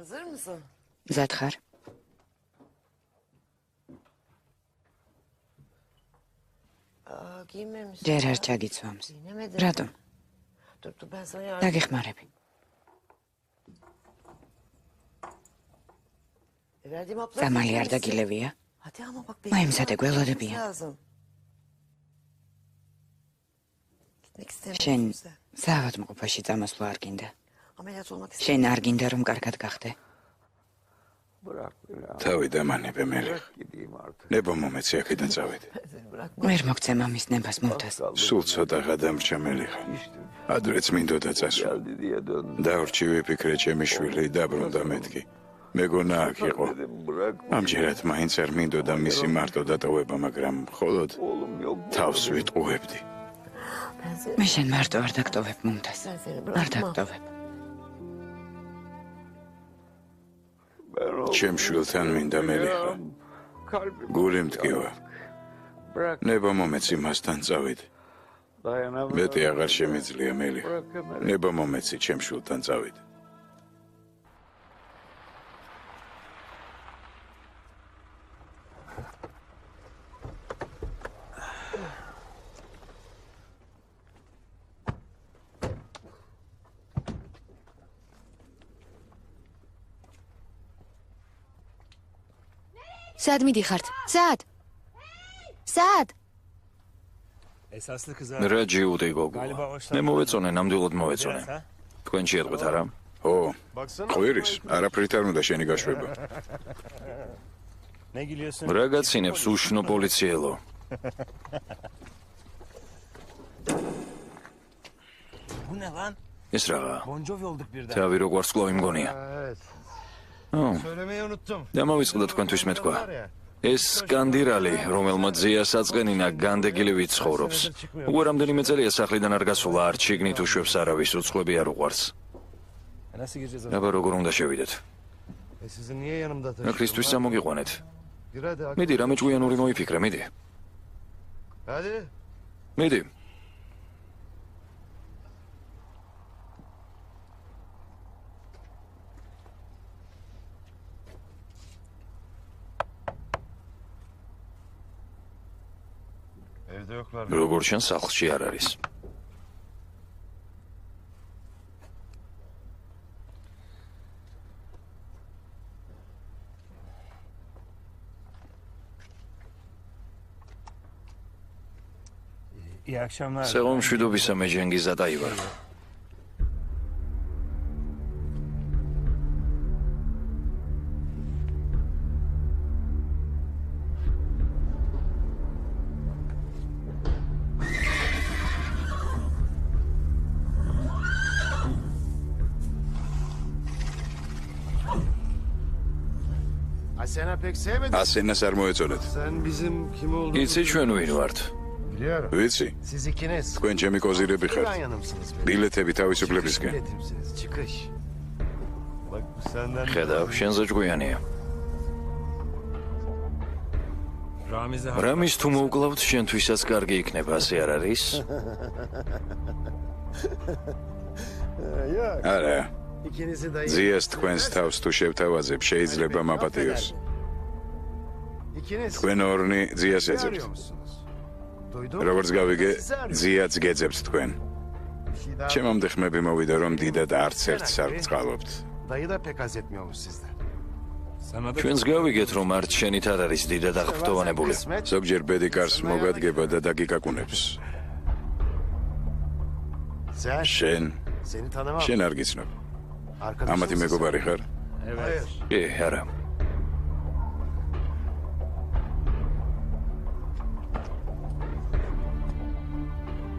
Hazır mısın? მზად ხარ? Giymemişsin. ჯერ არ ჩაგიცვამს. Giyinemedin. რატომ? Dur ben sana yardım. დაგეხმარები. Verdiğim hapları წამალი არ içmemişsin. დაგილევია? Hadi ama bak მაიმსადე გველოდებიან. lazım. Gitmek შენ istemiyorsun sen. საავადმყოფოში წამოსვლა არ გინდა. Ameliyat olmak შენ istemiyorsun. არ გინდა რომ კარგად გახდე. თავი დამანებე მე. ნება მომეცი აქედან წავიდე. Seni bırakma. ვერ მოგცე მამის ნებას მოვთას. სულ ცოტა გადამრჩა მელიხა. ადრეც მინდოდა წასვლა. დავრჩი ვიფიქრე ჩემი შვილი დაბრუნდა მეთქი. მეგონა აქ იყო. ამჯერად მაინც არ მინდოდა მისი მარტო დატოვება, მაგრამ მხოლოდ თავს ვიტყუებდი. Ben seni, მე შენ მარტო არ დაგტოვებ მომთას. ben seni არ bırakmam. დაგტოვებ. ჩემ შვილთან მინდა მელიხა. გული მткиვა. ნება მომეცი მასთან წავიდე. მეტი აღარ შემიძლია მელიხა. ნება მომეცი ჩემ შვილთან წავიდე. სად მიდიხართ? სად? სად? რა ჯიუტი გოგო. მე მოვეწონე, ნამდვილად მოვეწონე. თქვენ შეეტყვით არა? ო, ყვირის, არაფრით არ უნდა შენი გაშვება. რა გაცინებს უშნო პოლიციელო? ეს რა? თავი როგორც კლავი მგონია. Söylemeyi unuttum. დამოვიწყდა თქვენთვის მეთქვა. ეს სკანდირალი, რომელმაც ზია საწყენინა განდეგილივით ცხოვრობს. უკვე რამდენიმე წელია სახლიდან არ გასულა, არ ჩიგნით უშვებს არავის, უცხოები არ უყვარს. Nasıl gireceğiz? აბა როგორ უნდა შევიდეთ? Sizi niye yanımda taşıyorum? ნაკლისთვის წამოგიყვანეთ. Yürü hadi. მიდი, რამე ჭკვიანური მოიფიქრე, მიდი. Hadi. მიდი. Evde yoklar. როგორ შენ სახლში არ არის? İyi akşamlar. სეღო მშვიდობისა მე ჟენგიზ ატაი ვარ. Asena pek sevmedi. ასენას არ მოეწონეთ. Sen bizim kim olduğumuzu იცი ჩვენ ვინ ვართ? biliyorum. ვიცი, Siz ikiniz. თქვენ ჩემი კოზირები İran ხართ. yanımsınız benim. ბილეთები Çıkış თავისუფლებისკენ. biletimsiniz. Çıkış. Bak bu senden... ხედავ, შენზე ჭკვიანია. რამის თუ მოვკლავთ, შენთვისაც კარგი იქნება, ასე არ არის? Yok. არა, İkinizi de... ზიას თქვენს თავს თუ შევთავაზებ, შეიძლება მაპატიოს. İkiniz. თქვენ ორნი ზიას Sizi ეძებთ. arıyor musunuz? Duydun mu? როგორც გავიგე, Sizi arıyor. ზიაც გეძებთ თქვენ. Bir şey daha- ჩემამდე ხმები მოვიდა, რომ დიდად არც ერთს არ გწყალობთ. Dayı da pek haz etmiyormuş sizden. ჩვენს გავიგეთ, რომ არც შენით არ არის დიდად აღფრთოვანებული. Kısmet. ზოგჯერ ბედიკარს მოგადგება და დაგიკაკუნებს. Sen. შენ, Seni tanımam. შენ არ გიცნობ. Arkadaşım ამათი mısın? მეგობარი ხარ? Hayır. კი, არა.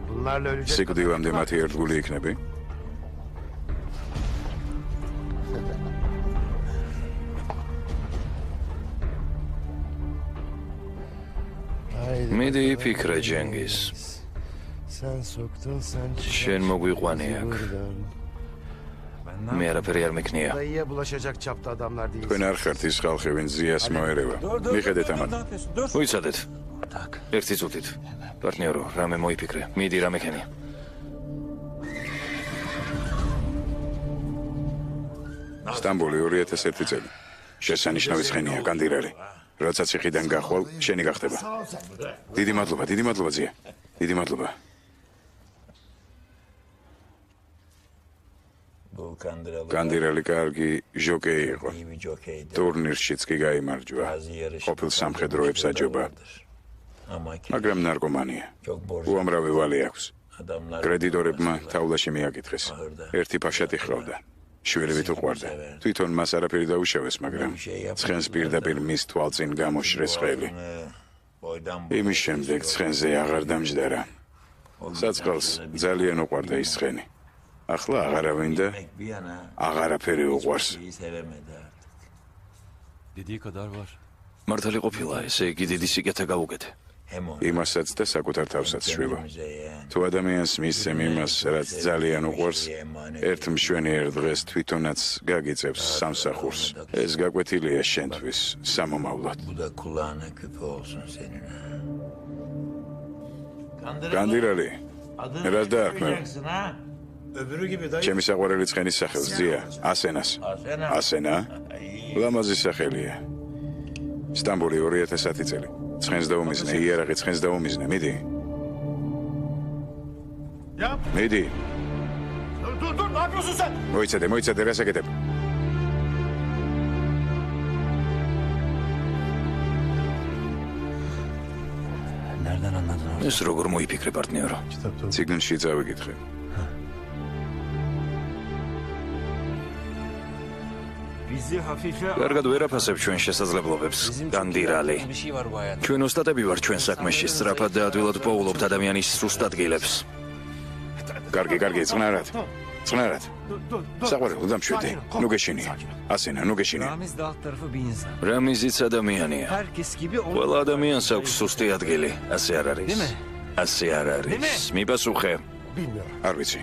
Bunlarla ölecek. სიკვდილამდე მათი ერთგული იქნები? Haydi. მიდი იფიქრე, ჟენგიზ. Sen soktun sen შენ მოგვიყვანე აქ. buradan. მე არაფერი არ მექნია. Dayıya bulaşacak çapta adamlar değil. თქვენ არ ხართ ის ხალხი, ვინც ზიას მოერევა. მიხედეთ ამათ. მოიცადეთ. ერთი წუთით. პარტნიორო, რამე მოიფიქრე. მიდი რა მექენი. სტამბოლი 2001 წელი. შესანიშნავი ცხენია, კანდირალი. როცა ციხიდან გახვალ, შენი გახდება. დიდი მადლობა, ძია. დიდი მადლობა. კანდირალი კარგი ჟოკეი იყო. ტურნირშიც კი გაიმარჯვა. ყოფილ სამხედროებს აჯობა. მაგრამ ნარკომანია. უამრავი ვალი აქვს. კრედიტორებმა თავლაში მიაკითხეს. ერთი ფაშატი ჰყავდა. შვილივით უყვარდა. თვითონ მას არაფერი დაუშავეს, მაგრამ ცხენს პირდაპირ მის თვალწინ გამოშრეს ხელი. იმის შემდეგ ცხენზე აღარ დამჯდარა. საწყალს ძალიან უყვარდა ის ცხენი. ახლა აღარავინ და აღარაფერი უყვარს. Dediği kadar var. მართალი ყოფილა, ესე იგი დიდი სიკეთე გაუგეთე. იმასაც და საკუთარ თავსაც შვილო. თუ ადამიანს მისცემ იმას, რაც ძალიან უყვარს, ერთ მშვენიერ დღეს თვითონაც გაგიწევს სამსახურს. ეს გაკვეთილია შენთვის სამომავლოდ. კანდირალი, რას დაარქმევ? ჩემი საყვარელი ცხენის სახელს ძია, ასენას. ასენა? ლამაზი სახელია. სტამბოლი 2010 წელი. ცხენს დაუმიზნე, იარაღი ცხენს დაუმიზნე, მიდი. მიდი. Dur, ne yapıyorsun sen? მოიცადე, რას აკეთებ? Nereden anladın onu? ეს როგორ მოიფიქრე პარტნიორო? ციგნში წავიკითხე. Bizi hafife... კარგად ვერ აფასებ ჩვენ შესაძლებლობებს, კანდირალი. ჩვენ ოსტატები ვარ ჩვენ საქმეში, სწრაფად და ადვილად პოულობთ ადამიანის სრულ ადგილებს. კარგი, წყნარად. საყვარელო დამშვიდე. ნუ გეშინია. ასენა, ნუ გეშინია. Ramiz de alt tarafı bir insan. რამიზიც ადამიანია. Herkes gibi onun... ყველა ადამიანს აქვს სუსტი ადგილი, ასე არ არის. Dime? ასე არ არის. მიპასუხე. არ ვიცი.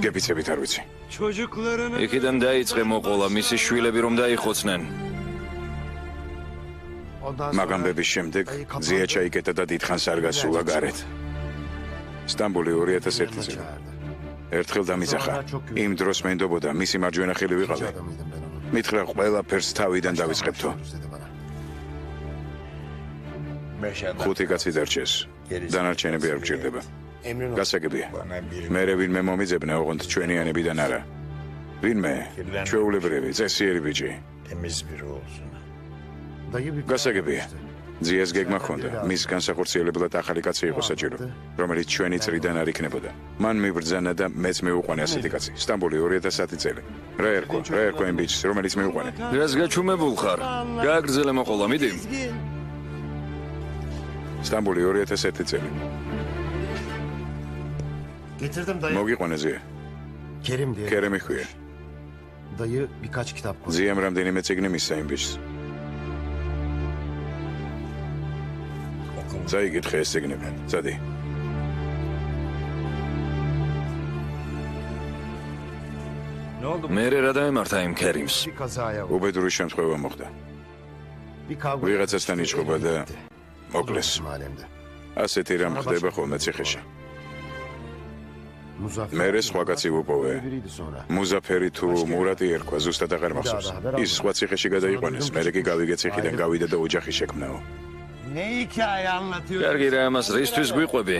გეფიცებით არ ვიცი. Çocuklarını... იქიდან დაიწყე მოყოლა მისი შვილები რომ დაიხოცნენ. მაგამბების შემდეგ ძია ჩაიკეტა და დიდხანს არ გასულა გარეთ. სტამბოლი 2001 წელი. ერთხელ დამიძახა. იმ დროს მენდობოდა მისი მარჯვენა ხელი ვიყავი. მითხრა ყველაფერს თავიდან დავიწყებთო. 5 კაცი დარჩეს. დანარჩენები არ გჭირდება. გასაგებია. მერე ვინმე მომიძებნა, ოღონდ ჩვენიანებიდან არა. ვინმე? ჩვეულებრივი, წესიერი ბიჭი. გასაგებია. ძიას გეგმა ჰქონდა, მის განსახორციელებლად ახალი კაცი იყო საჭირო, რომელიც ჩვენი წრიდან არ იქნებოდა. მან მიბრძანა და მეც მეუყვანე ასეთი კაცი. სტამბოლი 2010 წელი. რა ერქვა იმ ბიჭს, რომელიც მეუყვანე? რას გაჩუმებულ ხარ? გააგრძელე მოყოლა, მიდი. სტამბოლი 2001 წელი. Getirdim dayı. მოგიყვანე ძია. Kerim diye. კერემი ხვია. Dayı birkaç kitap koydu. ძიამ რამდენიმე წიგნი მისცა იმ ბიჭს. წაიკითხე ეს წიგნები. წადი. Ne oldu? მერე რა დაემართა იმ ქერიმს? Bir kazaya uğradı. უბედური შემთხვევა მოხდა. Bir kavga. ვიღაცასთან იჭრობა და მოკლეს. Mahallemde. ასეთი რამ ხდება ხოლმე ციხეში. Muzaffer. მერე სხვა კაცი ვუპოვე. Biriydi sonra. მუზაფერი თუ მურატი ერქვა, ზუსტად აღარ მახსოვს. ის სხვა ციხეში გადაიყვანეს, მერე კი გავიგე ციხიდან გავიდა და ოჯახი შექმნაო. Ne hikaye anlatıyor? კარგი რა ამას რისთვის გვიყვები?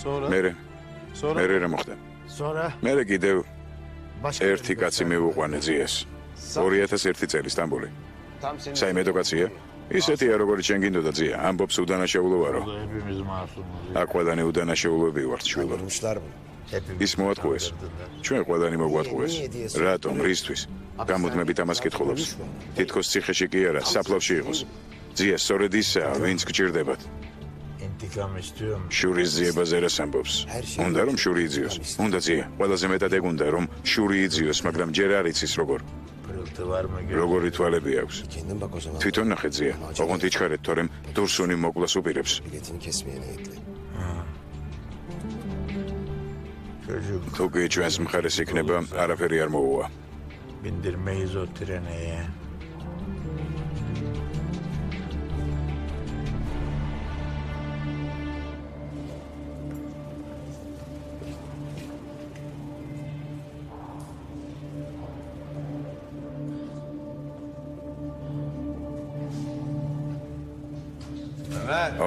Sonra. მერე რა მოხდა? Sonra. მერე კიდევ Başka ერთი კაცი მივუყვანე ძიას. 2001 წელი სტამბოლი. Tam senin. საიმედო კაცია? ისეთია როგორც შენ გინდოდა ძია, ამბობს უდანაშაულო ვარო. Hepimiz masumuz. აქ ყველანი უდანაშაულოები ვართ შვილო. Vurmuşlar mı? ის მოატყუეს. ჩვენ ყველანი მოგვატყუეს. რატომ? რისთვის? გამუდმებით ამას კითხულობს. თითქოს ციხეში კი არა, საფლავში იყოს. ძია, სწორედ ისაა, ვინც გჭირდებათ. İntikam istiyorum. შურის ძიებაზე რას ამბობს? უნდა რომ შური იძიოს. უნდა ძია, ყველაზე მეტად ეგ უნდა რომ შური იძიოს, მაგრამ ჯერ არ იცის როგორ. Pırıltı var mı? როგორი თვალები აქვს. Kendin bak o zaman. თვითონ ნახე ძია, ოღონდ იჩქარეთ, თორემ დურსუნი მოკლას უპირებს. Biletini kesmeye niyetli. Çocuk თუ კი ჩვენს მხარეს იქნება, არაფერი არ მოუვა. bindirmeyiz o trene ya.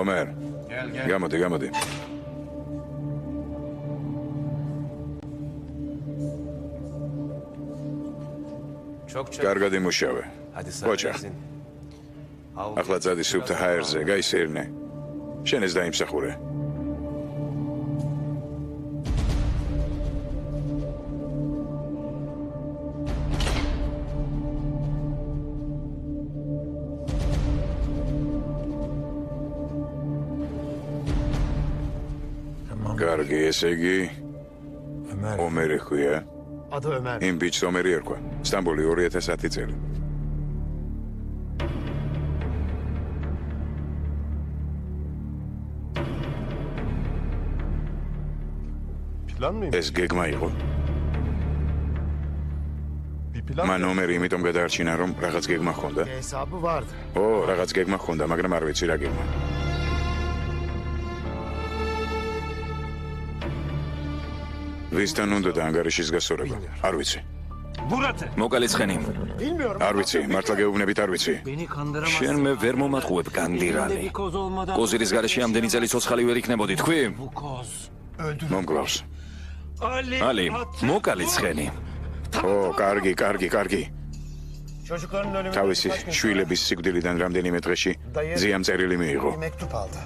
ომერ, გამოდი. კარგად იმუშავე. ოჯა. ახლა წადი სუფთა ჰაერზე, გაისერნე. შენ ეს დაიმსახურე. კარგი, ესე იგი ომერი ხია. Adı Ömer. იმ ბიჭს ომერი ერქვა. სტამბოლი 2010 წელი. Plan mıyım? ეს გეგმა იყო. Bir plan მან ომერი იმიტომ გადაარჩინა, რომ რაღაც გეგმა ჰქონდა. Hesabı vardı. რაღაც გეგმა ჰქონდა, მაგრამ არ ვიცი რა გეგმა. ვისთან უნდა და ანგარიშის გასწორება? არ ვიცი. მოკალიცხენი. Bilmiyorum. არ ვიცი, მართლა გეუბნებით არ ვიცი. შენ მე ვერ მომატყუებ განდირალი. კოზირის გარეშე ამდენი წელი ცოცხალი ვერ იქნებოდი, თქვი? მომკლავს. ალი, მოკალიცხენი. კარგი. Çocukların ölümünden თავისი birkaç gün sonra შვილების სიკვდილიდან რამდენიმე დღეში ძიამწერილი მიიღო. bir mektup aldı.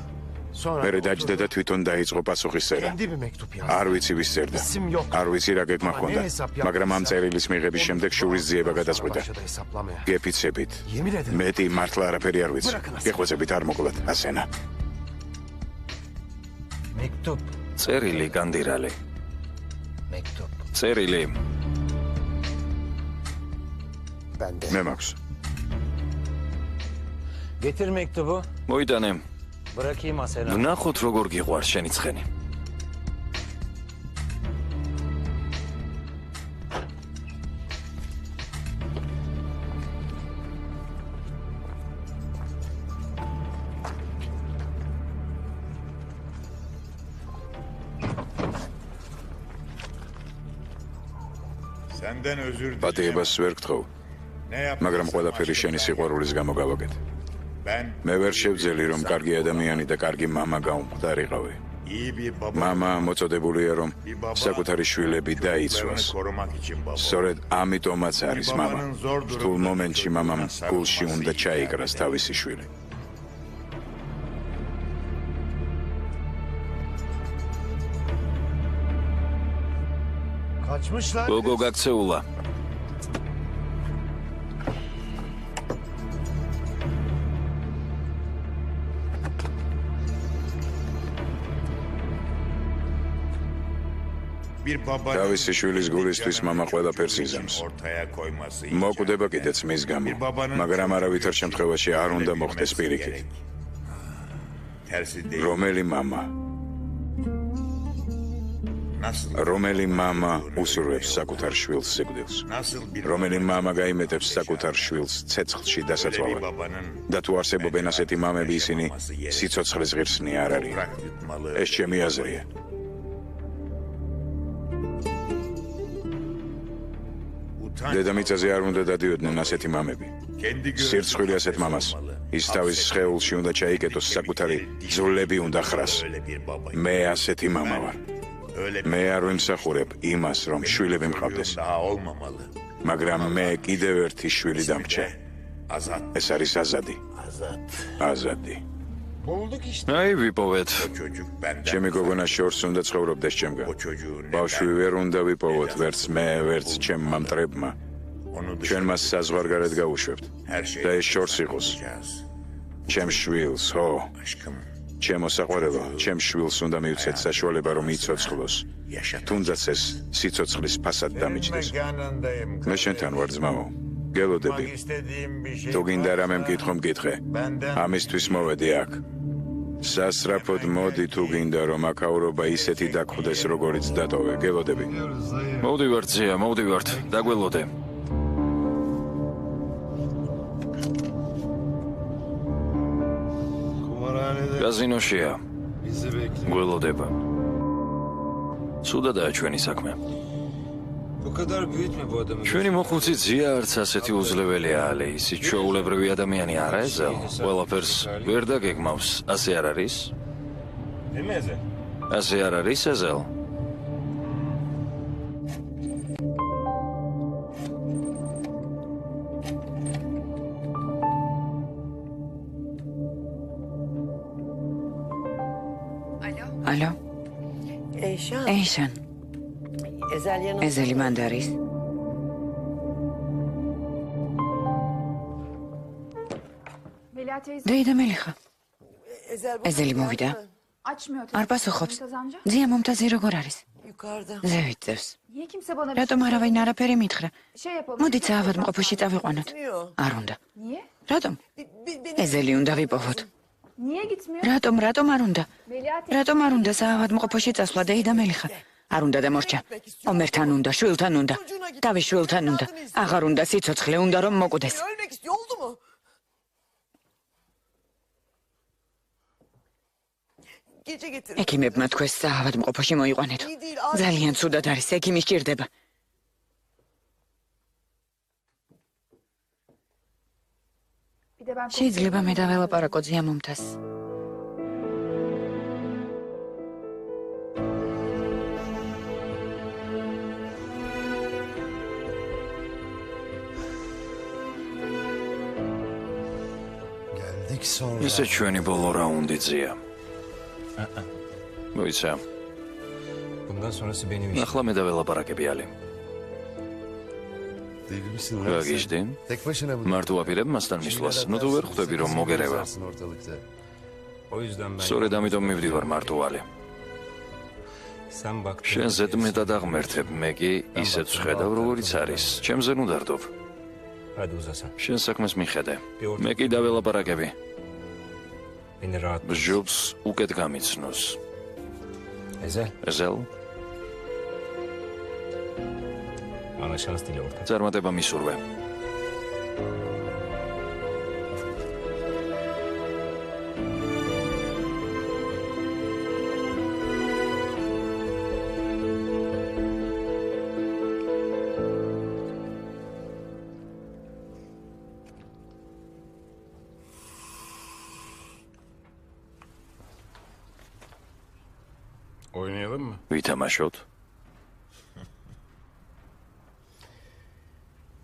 Sonra მერე დაჯდა და თვითონ დაიწყო პასუხისწერა. kendi bir mektup yazdı. არ ვიცი ვის წერდა. İsim yok. არ ვიცი რა გეგმა ჰქონდა, მაგრამ ამ წერილის მიღების შემდეგ შურის ძიება გადაწყვიტა. Başladı hesaplamaya. გეფიცებით. Yemin ederim. მეტი მართლა არაფერი არ ვიცი. გეხვეწებით არ მოკლათ, ასენა. Mektup. წერილი განდირალი. Mektup. წერილი. Ben de. მე მაქვს. Getir mektubu. მოიტანე. Bırakayım Asena. ვნახოთ როგორ გიყვარს შენი ცხენი. Senden özür dilerim. პატიებას ვერ გთხოვ, Ne yaptın? მაგრამ ყველაფერი შენი სიყვარულის გამო გავაკეთე. Ben მე ვერ შევძელი, რომ კარგი ადამიანი და კარგი მამა გავმხდარიყავი. iyi bir baba. მამა მოწოდებულია, რომ საკუთარი შვილები დაიცვას. Korumak için baba. სწორედ ამიტომაც არის მამა. რთულ მომენტში მამამ გულში უნდა ჩაიკრას თავისი შვილი. Kaçmışlar. გოგო გაქცეულა. Bir baba. თავისი შვილის გულისთვის მამა ყველაფერს იზამს. Ortaya koyması. მოკვდება კიდეც მის გამო, მაგრამ არავითარ შემთხვევაში არ უნდა მოხდეს პირიქით. Tersi değil. რომელი მამა, Nasıl? რომელი მამა უსურვებს საკუთარ შვილს სიკვდილს? Nasıl bir რომელი მამა გაიმეტებს საკუთარ შვილს ცეცხლში Böyle bir დასაცვალად? babanın და თუ არსებობენ ასეთი მამები, ისინი სიცოცხლის ღირსნი არ არიან. toprak yutmalı. ეს ჩემი აზრია. Utanç. დედამიწაზე არ უნდა დადიოდნენ ასეთი მამები. Kendi სირცხვილი ასეთ მამას. ის თავის სხეულში უნდა ჩაიკეტოს საკუთარი ძვლები უნდა ხრას. Öyle bir baba. მე ასეთი მამა ვარ. Öyle მე არ ვიმსახურებ იმას, რომ შვილები მყავდეს, daha olmamalı. მაგრამ მე კიდევ ერთი შვილი დამრჩა. Azat. ეს არის აზადი. აზადი. Bulduk işte. აი ვიპოვეთ. Çocuk benden. ჩემი გოგონა შორს უნდა ცხოვრობდეს ჩემგან. O çocuğu ბავშვი ვერ უნდა ვიპოვოთ, ვერც მე, ვერც ჩემმა მტრებმა. Onu ჩვენ მას საზღვარგარეთ გავუშვებთ. her şey. და ეს შორს იყოს. ჩემ შვილს, ხო, Aşkım. ჩემო საყვარელო, ჩემ შვილს უნდა მივცეთ საშუალება, რომ იცოცხლოს. Yaşat. თუნდაც ეს სიცოცხლის ფასად დამიჯდეს. მე შენთან ვარ ძმაო. გელოდები. თუ გინდა რამე მკითხო მკითხე. ამისთვის მოვედი აქ. სასწრაფოდ მოდი თუ გინდა რომ აქაურობა ისეთი დაგხვდეს, როგორიც დატოვე. გელოდები. მოვდივართ ზია, მოვდივართ. დაგველოდე. Kumarhanede გაზინოშია. bizi bekliyor. გველოდება. სუდადაა ჩვენი საქმე. Bu kadar büyütme bu adamı. ჩვენი მოხუცი ძია არც ასეთი უძლებელია ალე, ისიც ჩვეულებრივი ადამიანი არა ეზელ. ყველაფერს ვერ დაგეგმავს, ასე არ არის? Demeze. ასე არ არის ეზელ? ალო, Eyşan. ეიშან, Ezel yanında. ეზელი მანდ არის? Melia teyze დეიდა მელიხა, Ezel bu. ეზელი მოვიდა. açmıyor არ telefonu. პასუხობს. Mümtaz amca. ძია მომთაზი როგორ არის? Yukarıda. ზევით ძევს. Niye kimse bana bir რატომ არავინ არაფერი მითხრა? şey yapalım? მოდით საავადმყოფოში წავიყვანოთ. Gitmiyor. არ უნდა. Niye? რატომ? ეზელი უნდა ვიპოვოთ. Niye gitmiyor? რატომ არ უნდა? Melia teyze. რატომ არ უნდა საავადმყოფოში წასვლა დეიდა მელიხა? არ უნდა დამორჩა. ომერთან უნდა, შვილთან უნდა. თავის შვილთან უნდა. აღარ უნდა სიცოცხლე, უნდა რომ მოკვდეს. Ölmek istiyor oldu mu? Gece getir. ექიმებმა თქვეს საავადმყოფოში მოიყვანეთო. ძალიან ცუდად არის, ექიმი სჭირდება. Bir de ben შეიძლება მე დაველაპარაკო ძია მომთას. Geldik sonra. ესე ჩვენი ბოლო რაუნდი ძია. მოიცა, Bundan sonrası benim işim. ახლა მე დაველაპარაკები ალი. Deli misin lan გაგიჟდი? sen? Tek başına mı? მარტო აპირებ მასთან მისვლას. ნუ თუ ვერ ხვდები რომ მოგერევა. Ortalıkta. O yüzden ben სწორედ ამიტომ მივდივარ მარტო ალი. sen bak. შენ ზედმეტად აღმერთებ, მე კი ისეთ ვხედავ როგორიც არის. ჩემზე ნუ დარდობ. Hadi uzasan. შენ საქმეს მიხედე. მე კი დაველაპარაკები. Beni rahat bırak. ბჟობს უკეთ გამიცნოს. Ezel. ეზელ, Bana şans dile ortak. წარმატება მისურვე. Oynayalım mı? ვითამაშოთ.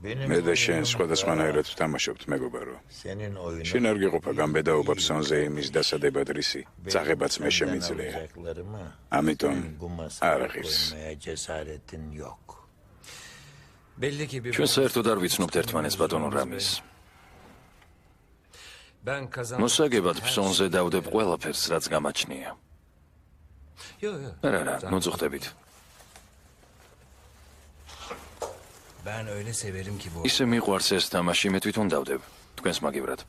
Benim მე და შენ oyunum სხვადასხვანაირად ვთამაშობთ, მეგობარო. Senin oyunun. შენ არ გიყოფა გამბედაობა ფსონზე იმის დასადებად რისი, წაღებაც მე შემიძლია. alacaklarımı ამიტომ bu არ masaya აღირს. koymaya cesaretin yok. Belli ki bir ჩვენ საერთოდ არ ვიცნობთ ერთმანეთს ბატონო რამის. ben kazan. მოსაგებად ფსონზე დავდებ ყველაფერს, რაც გამაჩნია. Yo yo. არა, მოწუხდებით. Ben öyle severim ki bu. ისე მიყვარს ეს თამაში, მე თვითონ დავდებ. თქვენს მაგივრად.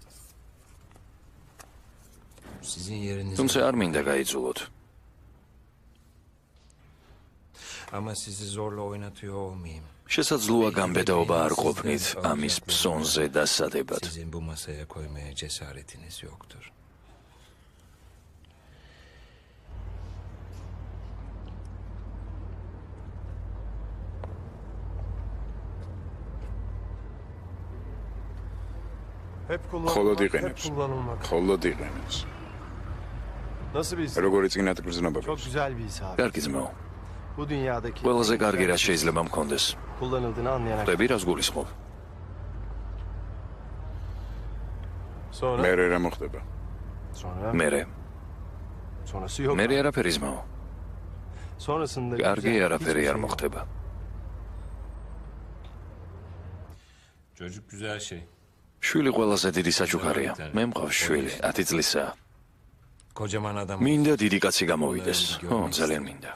Sizin yerinize. თუმცა არ მინდა გაიძულოთ. Ama sizi zorla oynatıyor olmayayım. შესაძლოა გამბედაობა არ ყოფნით ამის ფსონზე დასადებად. Sizin bu masaya koymaya cesaretiniz yoktur. Hep kullanılmak. Xolod Hep იყენებს. kullanılmak. ხოლოდ იყენებს. Nasıl bir his? როგორი წინათ გრძნობა Çok გვაქვს? güzel bir his abi. კარგი ძმაო. Bu dünyadaki ყველაზე კარგი რაც შეიძლება მქონდეს. kullanıldığını anlayana kadar. ხვდები რას გულისხმობ? Sonra? მერე რა მოხდება? Sonra? Sonrası yok. მე არაფერი ძმაო. Sonrasında კარგი güzel, არაფერი hiçbir არ şey yok. მოხდება. Çocuk güzel şey. შვილი ყველაზე დიდი საჩუქარია. მე მყავს შვილი, 10 წლისაა. Kocaman adam. მინდა დიდი კაცი გამოვიდეს. ო, ძალიან მინდა.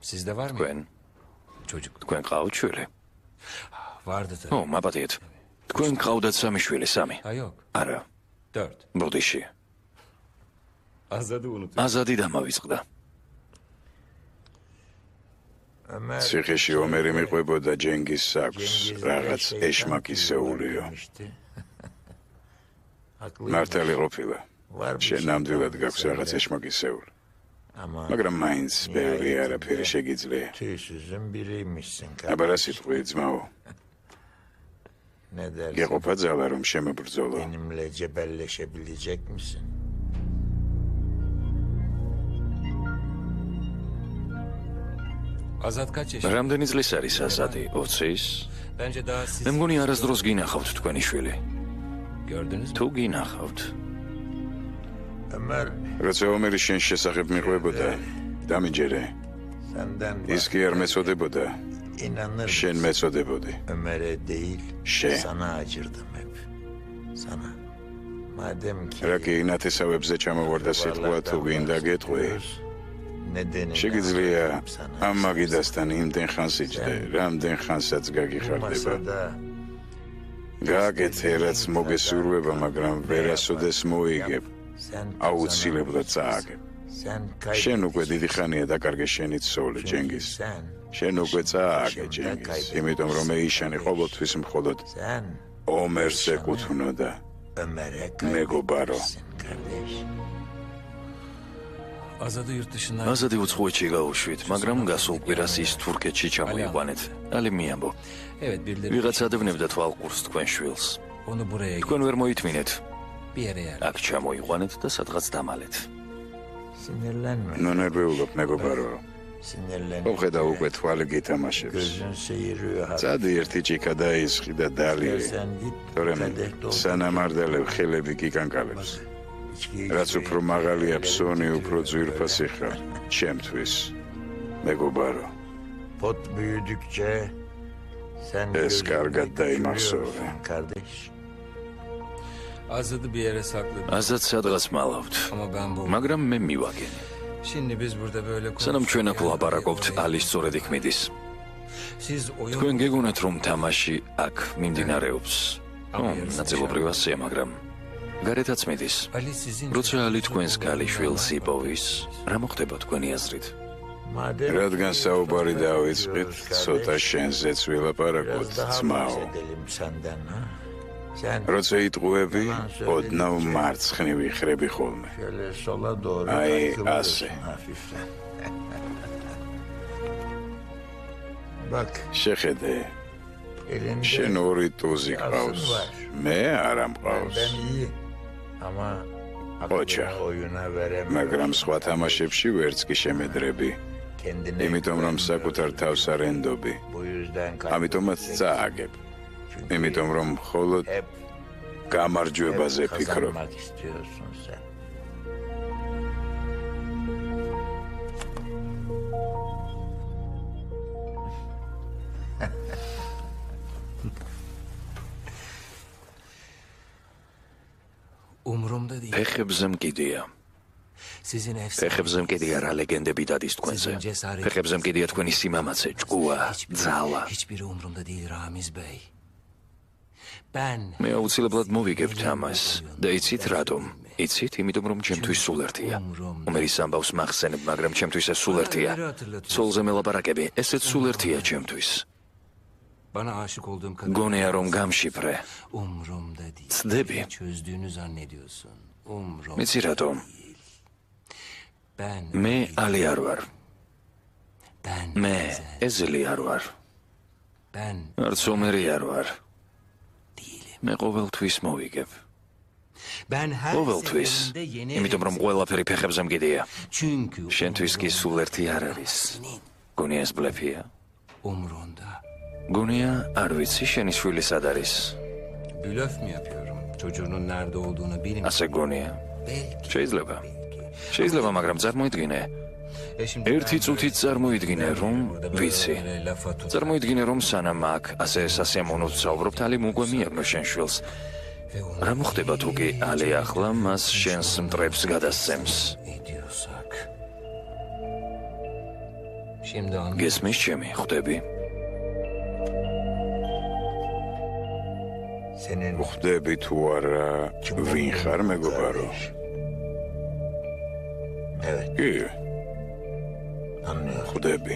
Sizde var mı? თქვენ, Çocuk. თქვენ ყავთ შვილი? Vardı tabii. ო, მაპატიეთ. თქვენ ყავდათ სამი შვილი, სამი? Ha yok. არა, 4. ბოდიში. Azadı unut. აზადი დამავიწყდა. Ömer ციხეში ომერი მიყვებოდა ჯენგის საქმს, რაღაც ეშმაკისეულიო. Haklı. მართალი ყოფილა. Var bir შენ şey ნამდვილად tam გაქვს söyle. რაღაც ეშმაკისეული. Ama მაგრამ მაინც ბევრი არაფერი შეგიძლია. tüysüzün biriymişsin აბა რა kardeş. სიტყვი ძმაო? Ne dersin? გეყოფა ძალა რომ შემებრძოლო. Benimle cebelleşebilecek misin? Azad kaç yaşında? რამდენი წლის არის აზადი? 20-ის? Bence daha siz მე მგონი არასდროს გინახავთ თქვენი შვილი. gördünüz mü? თუ გინახავთ. Ömer როცა ომერი შენ შესახებ მიყვებოდა, დამიჯერე. senden ის კი არ მეწოდებოდა, inanır შენ mısın? მეწოდებოდი. Ömer'e değil, Şey. sana acırdım hep. Sana. Madem ki რა კი ინათესავებზე ჩამოვარდა სიტყვა თუ გინდა გეტყვი. nedenini შეგიძლია anlatayım sana. ამ მაგიდასთან იმდენ ხანს იჯდე, რამდენ ხანსაც Bu გაგიხარდება. masada გააკეთე რაც მოგესურვება, მაგრამ ვერასოდეს მოიგებ, sen აუცილებლად წააგებ. sen შენ უკვე დიდი ხანია დაკარგე შენი ცოლი ჯენგის. sen შენ უკვე წააგე ჯენგის, იმიტომ რომ ეიშანი ყოველთვის მხოლოდ sen ომერს ეკუთვნოდა. Ömer'e მეგობარო, kaybetmişsin kardeş. Azad'ı yurt dışından... აზადი უცხოეთში გაუშვით, მაგრამ გასულ კვირას ის თურქეთში ჩამოიყვანეთ. ალი მიამბო. Evet birileri ვიღაც ადევნებდა თვალყურს თქვენ შვილს. onu buraya თქვენ ვერ მოითმინეთ. bir yere yer. აქ ჩამოიყვანეთ და სადღაც დამალეთ. Sinirlenme. ნუ ნერვიულობ მეგობარო. Sinirlenme. მოხედა უკვე თვალი გითამაშებს. Gözün seyiriyor hafif. წადი ერთი ჭიქა დაისხი და დალიე. Sen git. თორემ kadeh doldur. სანამარდალებ ხელები გიკანკალებს. İçkiyi რაც უფრო მაღალია ფსონი, უფრო ძვირფასი ხარ. ჩემთვის. მეგობარო, pot büyüdükçe sen Es gözünde kargat daimahsove. küçülüyorsun kardeş. Azad'ı bir yere sakladım. აზად სადღაც მალავთ. Ama ben bu... მაგრამ მე მივაგენ. Şimdi biz burada böyle სანამ ჩვენ აქ konuşurken ვლაპარაკობთ, oraya- ალი სწორედ იქ მიდის. Siz oyun... თქვენ გეგონათ რომ თამაში აქ მიმდინარეობს. ნაწილობრივ ასეა, მაგრამ გარეთაც მიდის. Ali sizin... როცა ალი თქვენს ქალიშვილს იპოვის, რა მოხდება თქვენი აზრით? Madem რადგან საუბარი დავიწყეთ, ცოტა შენზეც ვილაპარაკოთ, biraz daha ძმაო. bahsedelim senden ha. Sen როცა იტყუები, ოდნავ მარცხნივ იხრები ხოლმე. şöyle sola doğru Ay, kaykılıyorsun ase. hafiften. Bak შეხედე, elinde შენ ორი ტუზი ყავს. მე არა მყავს. benden iyi ama Oça. aklını oyuna veremiyorum. მაგრამ სხვა თამაშებში ვერც კი შემედრები, Kendine იმიტომ რომ საკუთარ თავს არ ენდობი. bu yüzden ამიტომაც წააგებ, Çünkü იმიტომ რომ მხოლოდ hep გამარჯვებაზე ფიქრობ. kazanmak istiyorsun sen. Umurumda değil. ფეხებზე მკიდია. Sizin efsane... ფეხებზე მკიდია რა ლეგენდები დადის თქვენზე. ფეხებზე მკიდია თქვენი სიმამაცე, ჭკუა, ძალა. Hiçbiri umurumda değil Ramiz Bey. Ben... მე აუცილებლად მოვიგებთ ამას. და იცით რატომ? იცით, იმიტომ რომ ჩემთვის სულ ერთია. უმერის ამბავს მახსენებ, მაგრამ ჩემთვის ეს sულ ერთია. ცოლზე მელაპარაკები, ესეც sულ ერთია ჩემთვის. Bana aşık olduğum kadar... გონია რომ გამშიფრე. Umurumda değil. Tsdebi. Çözdüğünü zannediyorsun. Umurumda მეცი რატომ? Ben... მე ალი არ ვარ. Ben... მე ეზელი არ ვარ. Ben... არც ომერი არ ვარ. Değilim. მე ყოველთვის მოვიგებ. Ben her ყოველთვის. seferinde yeni... იმიტომ რომ ყველაფერი ფეხებზე მკიდია. Çünkü... შენთვის კი სულ ერთი არ არის. გონია ეს ბლეფია? Umurunda. გონია არ ვიცი შენი შვილი სად არის. Blöf mü yapıyorum? Çocuğunun nerede olduğunu bilmiyorum. ასე გონია. Belki. შეიძლება. შეიძლება, მაგრამ წარმოიდგინე. Eşim... ერთი წუთით წარმოიდგინე რომ ვიცი. წარმოიდგინე რომ სანამ აქ ასე სასიამოვნოდ ვსაუბრობთ, ალი უკვე მიაგნო შენ შვილს. რა მოხდება თუ კი ალი ახლა მას შენს მტრებს გადასცემს? Ediyorsak. Şimdi anladım. გესმის ჩემი, ხვდები? Senin ხვდები თუ არა, ვინ ხარ მეგობარო? evet კი, anlıyorum. ხვდები.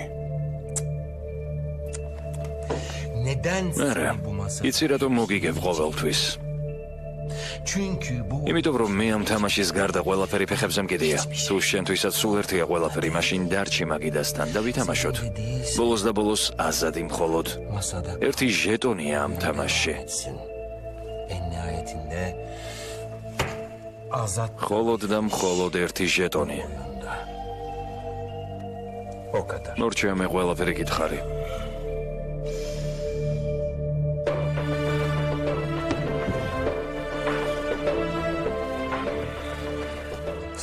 Neden არა. seni bu masaya... იცი რატომ მოგიგებ ყოველთვის? იმიტომ რომ მე ამ თამაშის გარდა ყველაფერი ფეხებზე მკიდია. თუ შენთვისაც სულ ერთია ყველაფერი, მაშინ დარჩი მაგიდასთან და ვითამაშოთ. ბოლოს და ბოლოს აზადი მხოლოდ ერთი ჟეტონია ამ თამაშში. მხოლოდ და მხოლოდ ერთი ჟეტონი. მორჩა მე ყველაფერი გითხარი.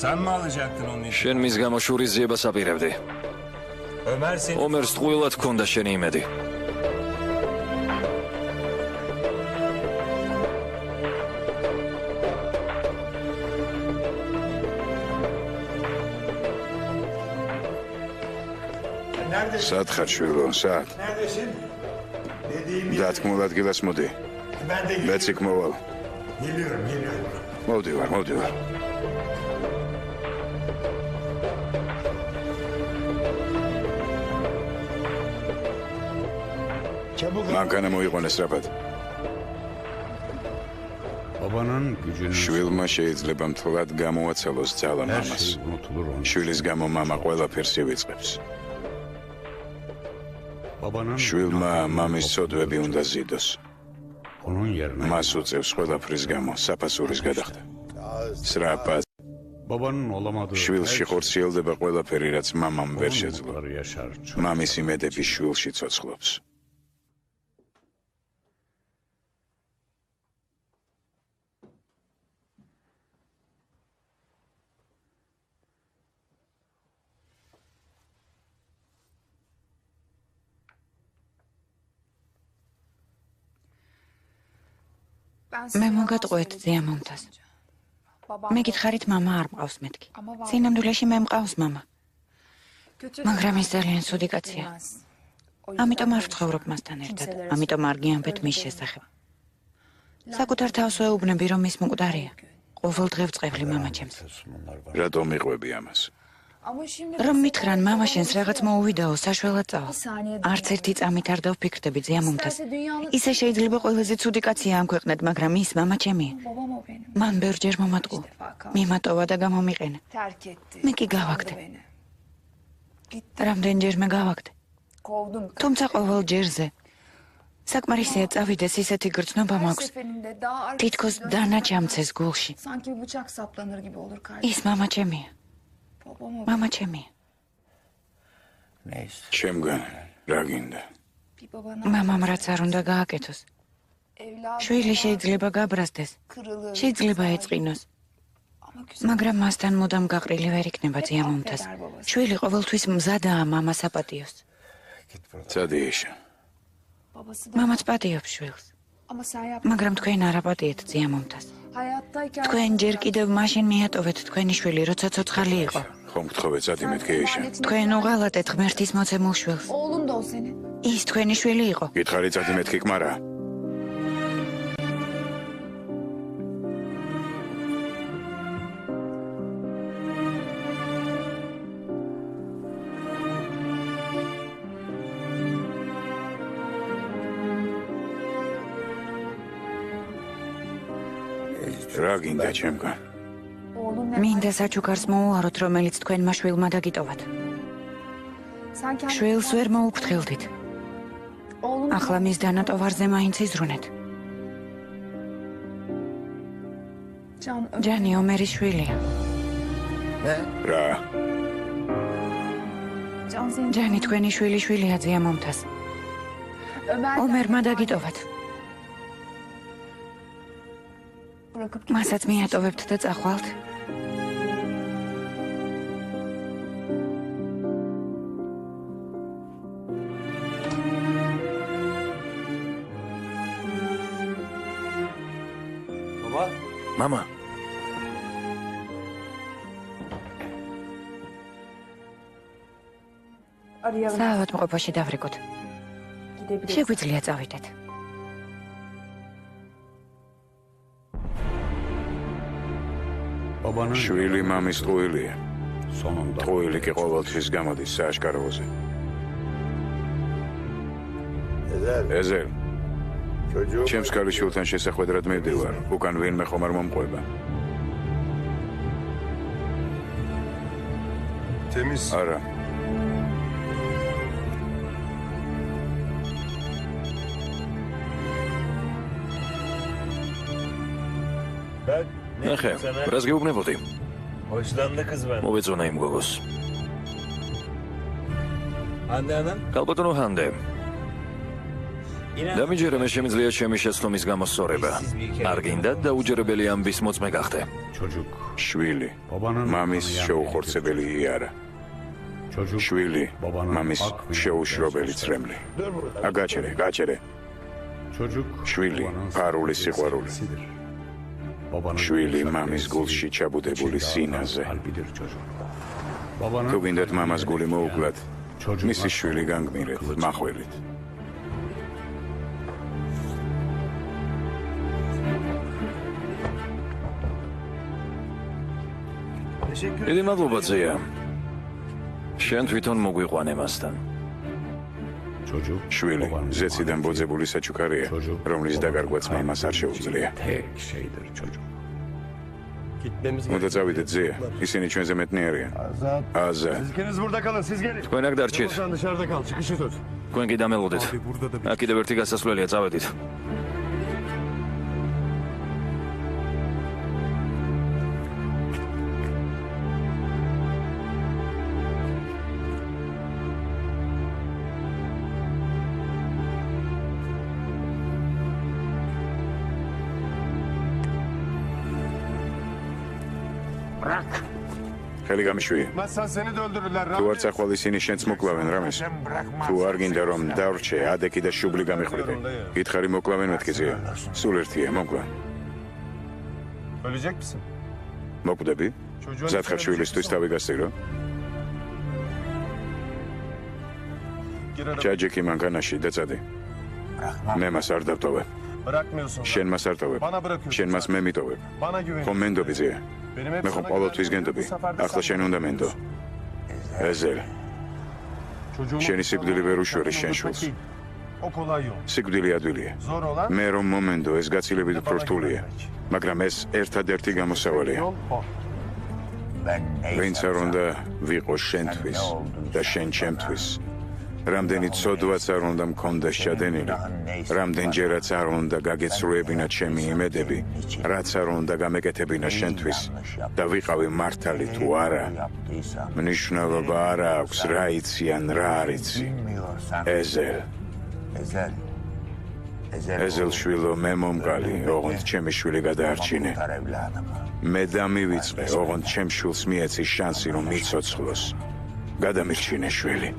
შენ მის გამო შურის ზიებას აპირებდი. ომერს ტყუილად ჰქონდა შენი იმედი. სად ხარ შვილო, სად? დათქმულ ადგილას მოდი. მეც იქ მოვალ. მოვდივარ. მანქანა მოიყვანეს რაბად. შვილმა შეიძლება მთლად გამოაცალოს ძალა მამას. შვილის გამო მამა ყველაფერს ივიწყებს. შვილმა მამის ცოდვები უნდა ზიდოს. მას უწევს ყველაფრის გამო საფასურის გადახდა. სრაფა. შვილში ხორციელდება ყველაფერი, რაც მამამ ვერ შეძლო. მამის იმედები შვილში ცოცხლობს. მე მოგატყუეთ ძიამომთას. მე გითხარით მამა არ მყავს მეთქი. წინამდვილეში მე მყავს მამა. მაგრამ ის ძალიან ცუდი კაცია. ამიტომ არ ვცხოვრობ მასთან ერთად. ამიტომ არ გიამბეთ მის შესახებ. საკუთარ თავს ვეუბნები, რომ ის მკვდარია. ყოველ დღე ვწყევლი მამაჩემს. რატომ მიყვები ამას? რომ მითხრან მამა შენს რაღაც მოუვიდაო საშველად წავა. არც ერთი წამით არ დავფიქრდები ძიამომთას. ისე შეიძლება ყველაზე ცუდი კაცია ამ ქვეყნად, მაგრამ ის მამაჩემია. მან ბევრჯერ მომატყუა. მიმატოვა და გამომიყენა. მე კი გავაგდე. რამდენჯერმე გავაგდე. თუმცა ყოველ ჯერზე საკმარისია წავიდეს ისეთი გრძნობა მაქვს. თითქოს დანაჩამცეს გულში. ის მამაჩემია. მამაჩემია. ჩემგან რა გინდა? მამამ რაც არ უნდა გააკეთოს. შვილი შეიძლება გაბრაზდეს. შეიძლება ეწყინოს. მაგრამ მასთან მუდამ გაყრილი ვერ იქნება ძიამომთას. შვილი ყოველთვის მზადაა მამას აპატიოს. წადიეშა. მამაც პატიობს შვილს. მაგრამ თქვენ არ აპატიეთ ძიამომთას. თქვენ ჯერ კიდევ მაშინ მიატოვეთ თქვენი შვილი, როცა ცოცხალი იყო. ხომ გთხოვე წადი მეთქე ეშა. თქვენ უღალატეთ ღმერთის მოცემულ შვილს. ის თქვენი შვილი იყო. გითხარი წადი მეთქი კმარა. რა გინდა ჩემგან? მინდა საჩუქარს მოუაროთ, რომელიც თქვენმა შვილმა დაგიტოვათ. შვილს ვერ მოუფრთხილდით. ახლა მის დანატოვარზე მაინც იზრუნეთ. ჯანი ომერის შვილია. რა? ჯანი თქვენი შვილია ძიამომთას. ომერმა დაგიტოვათ. მასაც მიატოვებთ და წახვალთ. მამა. საავადმყოფოში დავრეკოთ. შეგვიძლია წავიდეთ. შვილი მამის ტყუილია. ტყუილი კი ყოველთვის გამოდის სააშკაროზე. ეზელ, ჩემს ქალიშვილთან შესახვედრად მივდივარ. უკან ვინმე ხომ არ მომყვება. Temiz. არა. Ben ნახე, რას გეუბნებოდი? hoşlandı kız ben. მოვეწონა იმ გოგოს. Hande Hanım, ქალბატონო ჰანდე, inan დამიჯერე მე შემიძლია ჩემი შეცდომის გამოსწორება. არ გინდა დაუჯერებელი ამბის მოწმე გახდე. Çocuk, შვილი. მამის შეუხორცებელი იარა. çocuk, შვილი. babanın მამის hak ve შეუშრობელი წრემლი. აგაჩერე, გაჩერე. Çocuk, შვილი, babanın ფარული სიყვარული. sevgilisidir. Babanın შვილი yumuşak მამის nefsi, გულში ჩაბუდებული içi სინაზე. dağılan kalbidir çocuk. Babanın თუ გინდათ მამას გული მოუკლათ, çocuk მისი შვილი განგმირეთ, მახვილით. დიდი მადლობა ძეა. შენ თვითონ მოგვიყვანე მასთან. çocuk, შვილი, babanın ზეციდან ბოძებული საჩუქარია, რომლის დაგარგვაც მამას არ შეუძლია. tek şeydir çocuk. Gitmemiz უნდა წავიდეთ ძეა, ისინი ჩვენზე მეტნიერიან. Azat. აზა, Siz ikiniz burada kalın, siz gelin. თქვენ აქ დარჩით. Sen dışarıda kal, çıkışı tut. თქვენ კი დამელოდეთ. აქ კიდევ ერთი გასასვლელია, წავედით. ხელი გამიშვია. Sen seni de öldürürler. თუ არ წახვალ ისინი შენც მოკლავენ რამეს. თუ არ გინდა რომ დავრჩე, ადეკი და შუბლი გამიხვიდე. გითხარი მოკლავენ მეთქი ძეა. სულ ერთია, მოკლა. Ölecek misin? მოკვდები? მზად ხარ შვილისთვის თავი გასწირო? ჩაჯექი მანქანაში დაწადი. მე მას არ დავტოვებ. Bırakmıyorsun. შენ მას არ ტოვებ. Bana bırakıyorsun. შენ მას მე მიტოვებ. Bana güven. ხომ მენდობი ძეა? Benim hep მე ხომ sana ყოველთვის güvendim. გენდობი. Bu sefer de ახლა sen შენ უნდა მენდო. ეზელ, Çocuğumu შენი სიკვდილი ვერ უშორეს შენ uzak შვილს. değil. O kolay yol. სიკვდილი ადვილია. Zor olan მე რომ მომენდო, ეს გაცილებით უფრო რთულია. მაგრამ ეს ერთადერთი გამოსავალია. yol o. ვინც არ უნდა ვიყო შენთვის და შენ ჩემთვის. რამდენი ცოდვაც არ უნდა მქონდეს ჩადენილი, რამდენჯერაც არ უნდა გაგეცრუებინა ჩემი იმედები, რაც არ უნდა გამეკეთებინა შენთვის და ვიყავი მართალი თუ არა. მნიშვნელობა არ აქვს რა იცი ან რა არ იცი. ეზელ, ეზელ შვილო, მე მომკალი, ოღონდ ჩემი შვილი გადაარჩინე. მე დამივიწყე, ოღონდ ჩემ შვილს მიეცი შანსი რომ მიცოცხლოს. გადამირჩინე შვილი.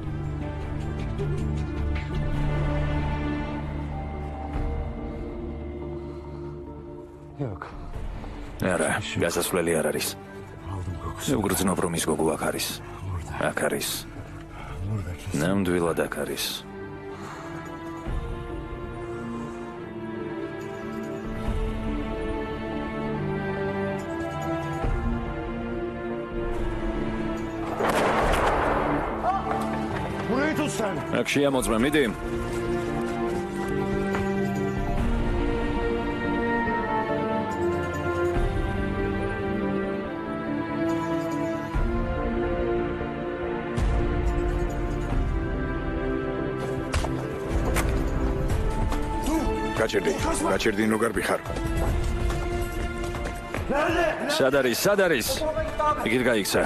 Yok. არა, გასასვლელი არ არის. მე ვგრძნობ რომ ის გოგო აქ არის. აქ არის. ნამდვილად აქ არის. Burayı tut sen. აქ შეამოწმე, მიდი. გაჩერდი ნუ გარბი ხარ. სად არის? სად არის? იქით გაიქცა.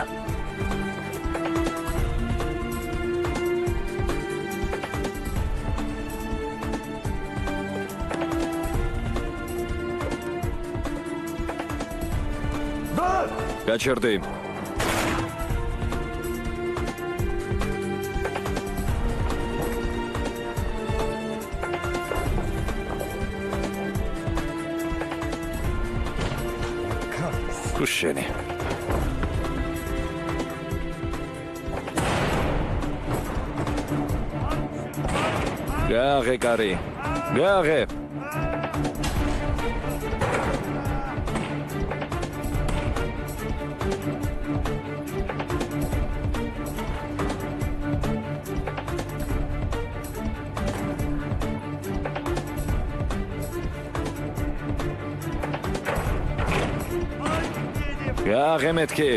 გაჩერდი. Kuşeni. Gare kari. Gare. გააღე მეთქი.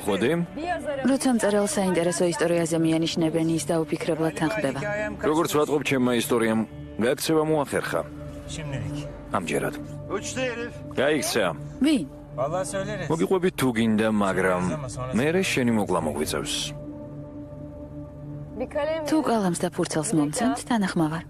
მოხვედი? როცა მწერალს საინტერესო ისტორიაზე მიანიშნებენ, ის დაუფიქრებლად თანხდება. როგორც ვატყობ ჩემმა ისტორიამ, გაქცევა მოახერხა. ამჯერად. გაიქცა. ვინ? მოგიყვებით თუ გინდა, მაგრამ მე შენი მოკლა მოგვიწევს. თუ კალამს და ფურცელს მომცემთ, თანახმავარ.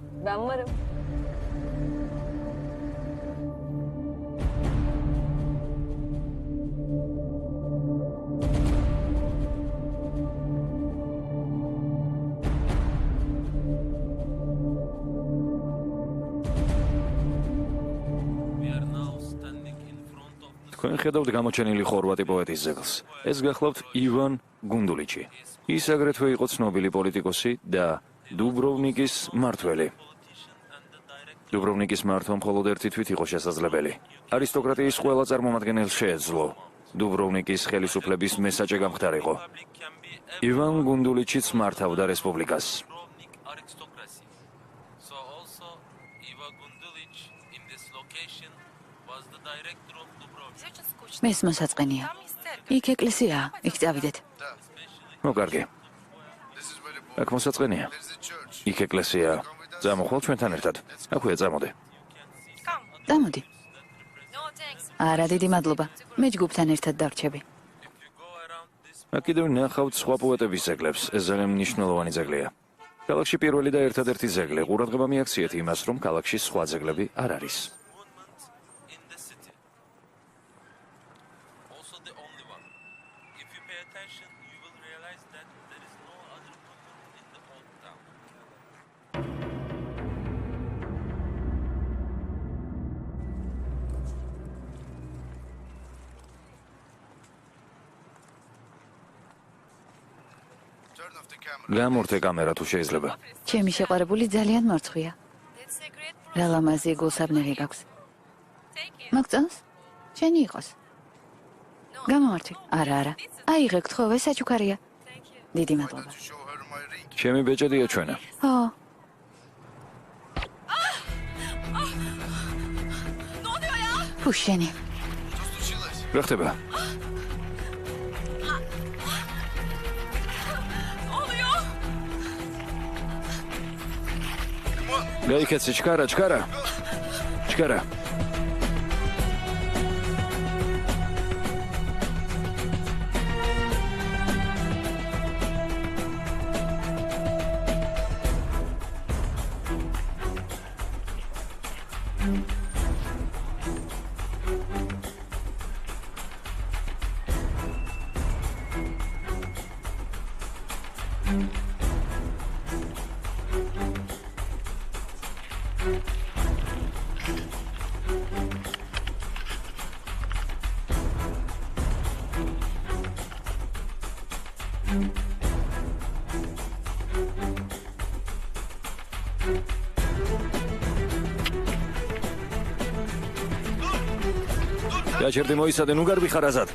თქვენ ხედავთ გამოჩენილი ხორვატი პოეტის ძეგლს. ეს გახლავთ ივან გუნდულიჩი. ის აგრეთვე იყო ცნობილი პოლიტიკოსი და დუბროვნიკის მმართველი. დუბროვნიკის მართვა მხოლოდ ერთი თვით იყო შესაძლებელი. არისტოკრატიის ყველა წარმომადგენელს შეეძლო დუბროვნიკის ხელისუფლების მესაჭე გამხდარიყო. ივან გუნდულიჩიც მართავდა რესპუბლიკას. მეს მოსაწყენია. იქ ეკლესიაა, იქ წავიდეთ. მოკარგი. აქ მოსაწყენია. იქ ეკლესიაა. წამოხვალ ჩვენთან ერთად. აქვეა, წამოდე. წამოდი. არა, დიდი მადლობა. მე ჯგუფთან ერთად დავრჩები. აქ კიდევ ნახავთ სხვა პოეტების ძეგლებს. ეს ძალიან მნიშვნელოვანი ძეგლია. ქალაქში პირველი და ერთადერთი ძეგლი. ყურადღება მიაქციეთ იმას, რომ ქალაქში სხვა ძეგლები არ არის. გამორთე კამერა თუ შეიძლება. ჩემი შეყვარებული ძალიან მარცხვია. რა ლამაზი გულსაბნელი გაქვს. მოგწონს? შენი იყოს. გამომართვი. არა. აიღე გთხოვე, საჩუქარია. დიდი მადლობა. ჩემი ბეჭედია ჩვენა. ო. ფუშენი. რა ხდება? გაიქეცი, ჩქარა. გაჩერდი მოისადე, ნუ გარბი ხარ აზად.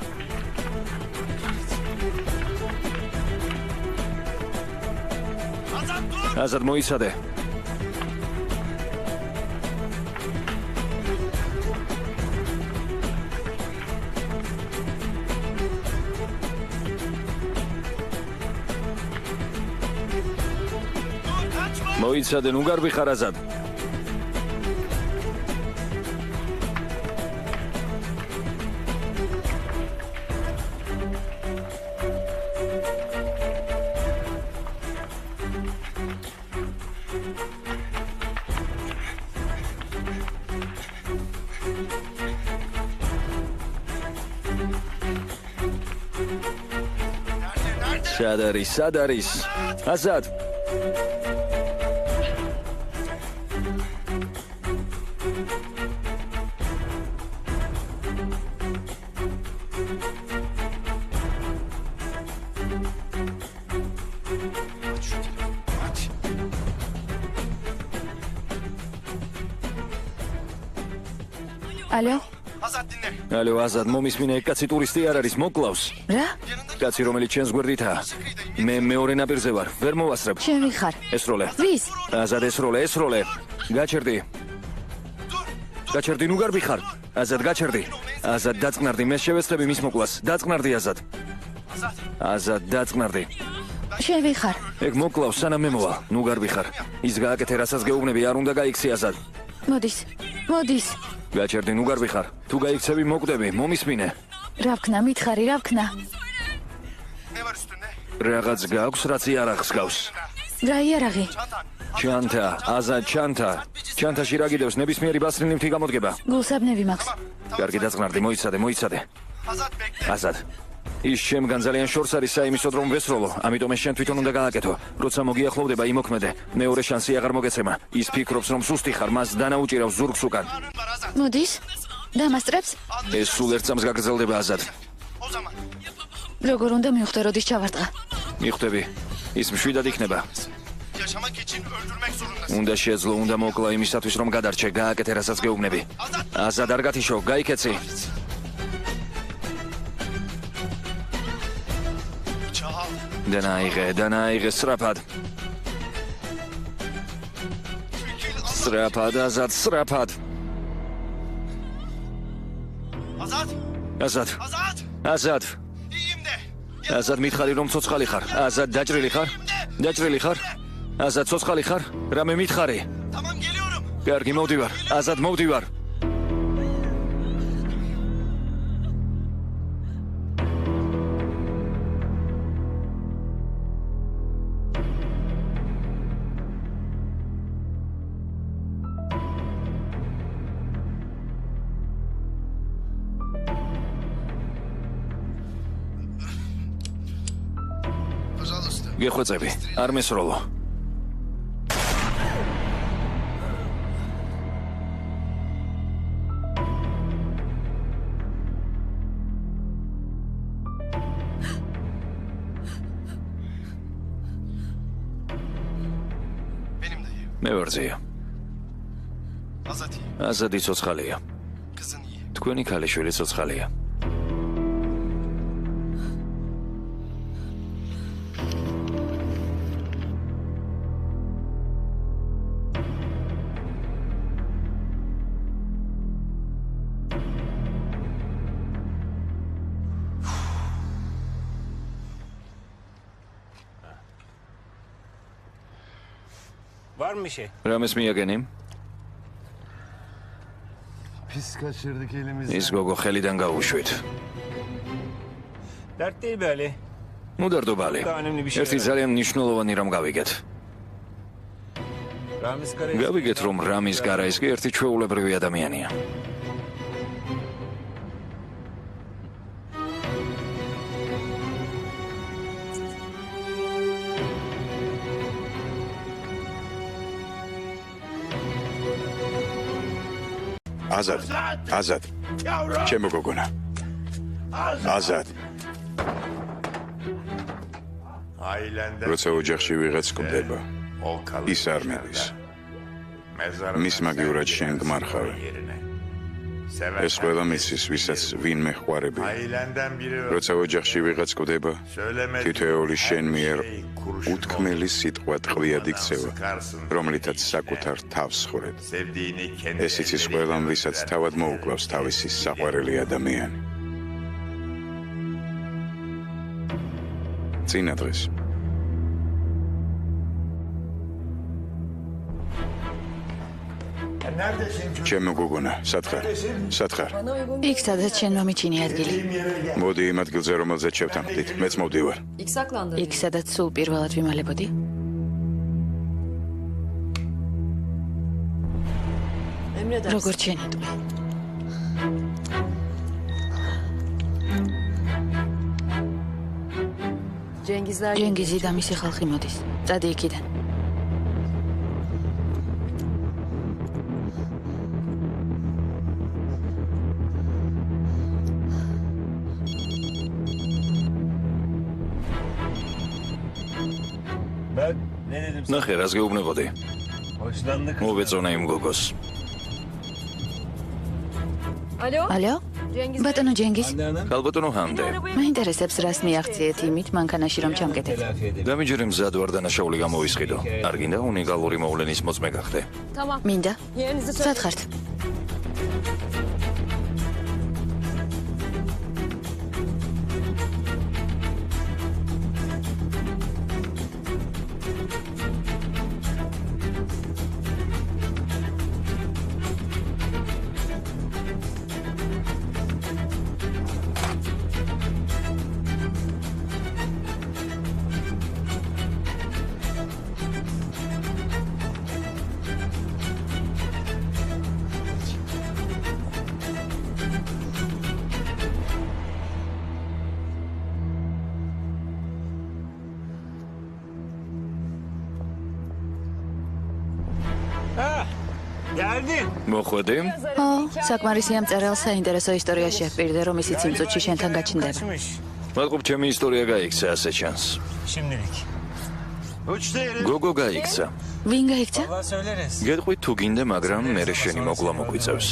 აზად მოისადე. მოიცადე, ნუ გარბი ხარ აზად. სად არის? აზად. ალო? ალო, აზად, მომისმინე, კაცი ტურისტი არ არის, მოკლავს. რა? კაცი, რომელიც ჩვენს გვერდითაა. მე მეორე ნაპირზე ვარ, ვერ მოვასწრებ. შენ ვიხარ? ესროლე. ვის? აზად, ესროლე. გაჩერდი. ნუ გარბი ხარ. აზად, გაჩერდი. აზად, დაწყნარდი, მე შევესწრები მის მოკლას. დაწყნარდი, აზად. აზად, დაწყნარდი. შენ ვიხარ? ეგ მოკლავს, სანამ მე მოვა. ნუ გარბი ხარ. ის გააკეთე, რასაც გეუბნები, არ უნდა გაიქცი, აზად. მოდის. გაჩერდი, ნუ გარბი ხარ. თუ გაიქცევი, მოკვდები, მომისმინე. რა ვქნა, მითხარი, რა ვქნა? რაღაც გაქვს, რაც იარაღს გავს. რა იარაღი? ჩანთა, აზად, ჩანთა. ჩანთაში რა გიდევს, ნებისმიერი ბასრინი მთი გამოდგება. გულსაბნები მაქვს. კარგი, დაწყნარდი, მოიცადე. აზად. ის შემგან ძალიან შორს არის საიმისოდ რომ ვესროლო, ამიტომ ეს შენ თვითონ უნდა გააკეთო. როცა მოგიახლოვდება იმოქმედე, მეორე შანსი აღარ მოგეცემა. ის ფიქრობს რომ სუსტი ხარ, მას დანაუჭირავს ზურგს უკან. მოდის? დამასწრებს? ეს სულ ერთ წამს გაგრძელდება, აზად. როგორ უნდა მივხვდე, როდის ჩავარტყა? მიხვდები, ის მშვიდად იქნება. უნდა შეძლო, უნდა მოკლა იმისათვის რომ გადარჩე, გააკეთე რასაც გეუბნები. აზად, არ გათიშო, გაიქეცი. დანაიღე სრაფად. აზად, სრაფად. აზად. აზად, მითხარი რომ ცოცხალი ხარ. აზად, დაჭრილი ხარ? აზად, ცოცხალი ხარ? რამე მითხარი? კარგი, მოვდივარ. აზად, მოვდივარ. გეხვეწები, არ მესროლო. მე ვარძია. აზადი ცოცხალია. თქვენი ქალიშვილი ცოცხალია. რამეს მიაგენი? Pis kaçırdık elimizden. ის გოგო ხელიდან გაუშვით. ნუ დარდობალი. ერთი ძალიან მნიშვნელოვანი რამ გავიგეთ. გავიგეთ რომ რამის გარაისკი ერთი ჩვეულებრივი ადამიანია. აზად. ჩემო გოგონა. აზად. როცა ოჯახში ვიღაც კვდება, ის არ მედის. მის მაგივრად შენ გმარხავე. ეს ყველა მისის, ვისაც ვინმე ხვარები. როცა ოჯახში ვიღაც კვდება, თითოეული შენ მიერ უთქმელი სიტყვა ტყვიად იქცევა, რომლითაც საკუთარ თავს ხვრეთ. ეს იცის ყველამ, ვისაც თავად მოუკლავს თავისი საყვარელი ადამიანი. წინა დღეს. ჩემო გოგონა, სათხარ? იქ სადაც შენ მომიჩინე ადგილი. მოდი იმ ადგილზე, რომელზეც შევთანხმდით, მეც მოვდივარ. იქ სადაც სულ პირველად ვიმალებოდი? როგორც შენ იტყვი. ჯენგიზი და მისი ხალხი მოდის. წადი იქიდან. ნახე, რას გეუბნებოდი? მოვეწონა იმ გოგოს. ალო? ბატონო ჯენგიზ, ალბათონო ჰამდე. მაინტერესებს რას მიაღწიეთ იმით მანქანაში რომ ჩამკეტეთ. დამიჯერე მზად ვარ დანაშაული გამოვისყიდო. არ გინდა უნიკალური მოვლენის მოწმე გახდე? მინდა. სად ხართ? მოხვედი? ო, საკმარისი ამ წერილს საინტერესო ისტორია შეჰპირდე, რომ ისიც იმ წუთში შენთან გაჩნდება. მადლობ, ჩემი ისტორია გაიქცა, ასე ჩანს. გოგო გაიქცა. ვინ გაიქცა? გეტყვი თუ გინდა, მაგრამ მე შენი მოკლა მოგვიწევს.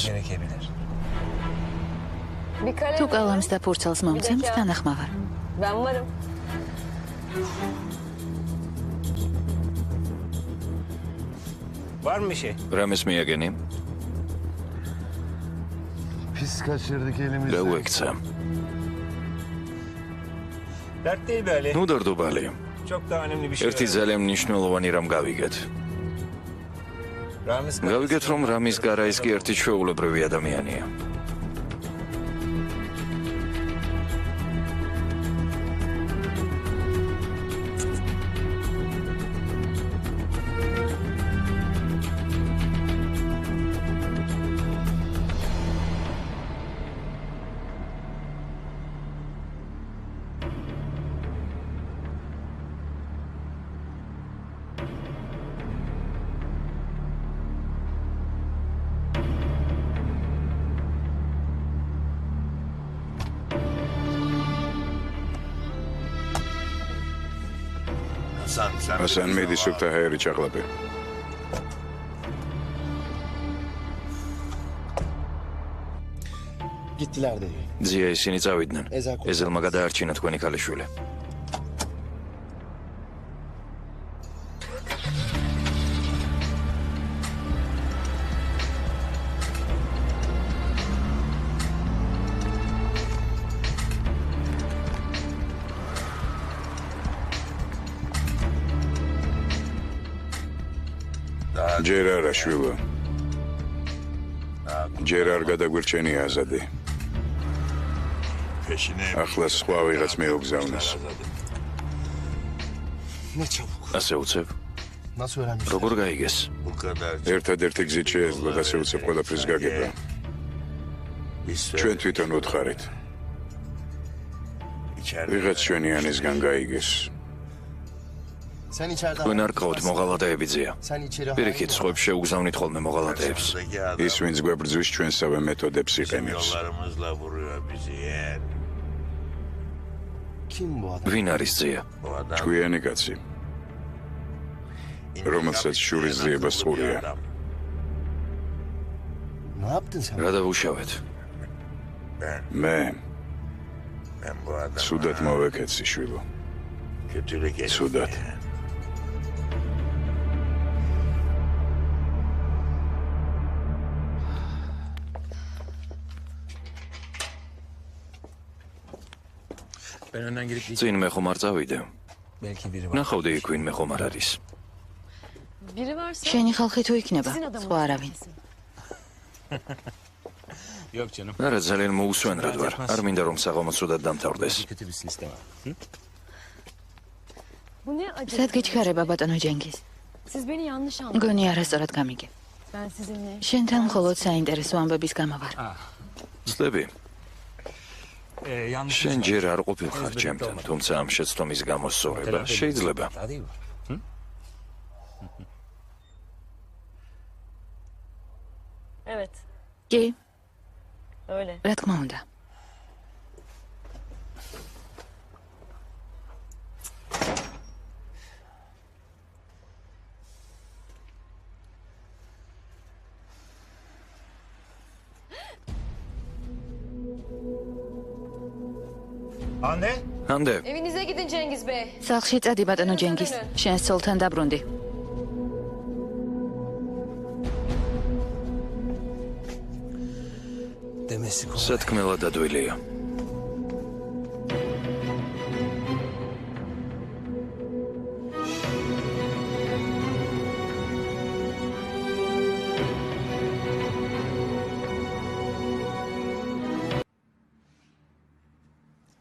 თუ კალამს და ფურცელს მომცემთ, თანახმავარ. რამეს მიაგენი? Pis kaçırdık elimizi. გაუექცა. ნუ დარდობალი. ერთი ძალიან მნიშვნელოვანი რამ გავიგეთ. გავიგეთ, რომ რამის გარაის კი ერთი ჩვეულებრივი ადამიანია. ასან მიდის უკთა ჰაერი ჩაყლაპი. Gittiler dedi. ძია ისინი წავიდნენ. ეზელმა გადაარჩინა თქვენი ქალიშვილი. ჯერ არა შვილო. ჯერ არ გადაგვირჩენია აზადი. ახლა სხვა ვიღაც მეოგზავნეს. ასე უცებ? Nasıl öğrenmiş? როგორ გაიგეს? ერთადერთი გზით შეეძლო და შეუცებ ყველაფრის გაგება. ჩვენ თვითონ უთხარით. ვიღაც ჩვენიანისგან გაიგეს. Sen içeride თქვენ არ ყავთ მოღალატეები ძია. Sen içeri პირიქით სხვებს შეუგზავნით ხოლმე მოღალატეებს. ის ვინც გვებრძვის ჩვენსავე მეთოდებს იყენებს. Kim bu adam? ვინ არის ძია? ჭკვიანი კაცი, რომელსაც შურის ძიება სყურია. Ne yaptın sen? რა დავუშავეთ? მე ცუდად მოვეკეცი შვილო. ცუდად. წინ მე ხომ არ წავიდე? ნახავდი იქ ვინ მე ხომ არ არის. შენი ხალხი თუ იქნება, სხვა არავინ. არა, ძალიან მოუსვენრად ვარ. არ მინდა რომ საღამო ცუდად დამთავრდეს. სად გიჩქარება ბატონო ჯენგიზ? მგონი არასწორად გამიგე. შენთან მხოლოდ საინტერესო ამბების გამო ვარ. ცდები. შენ ჯერ არ ყოფილ ხარ ჩემთან, თუმცა ამ შეცდომის გამოსწორება შეიძლება. Evet, კი, öyle. რა თქმა უნდა. ანდე, Evinize gidin Cengiz Bey. სახლში წადი ბატონო ჯენგის, შენ სოლთან დაბრუნდი. სათქმელად ადვილია.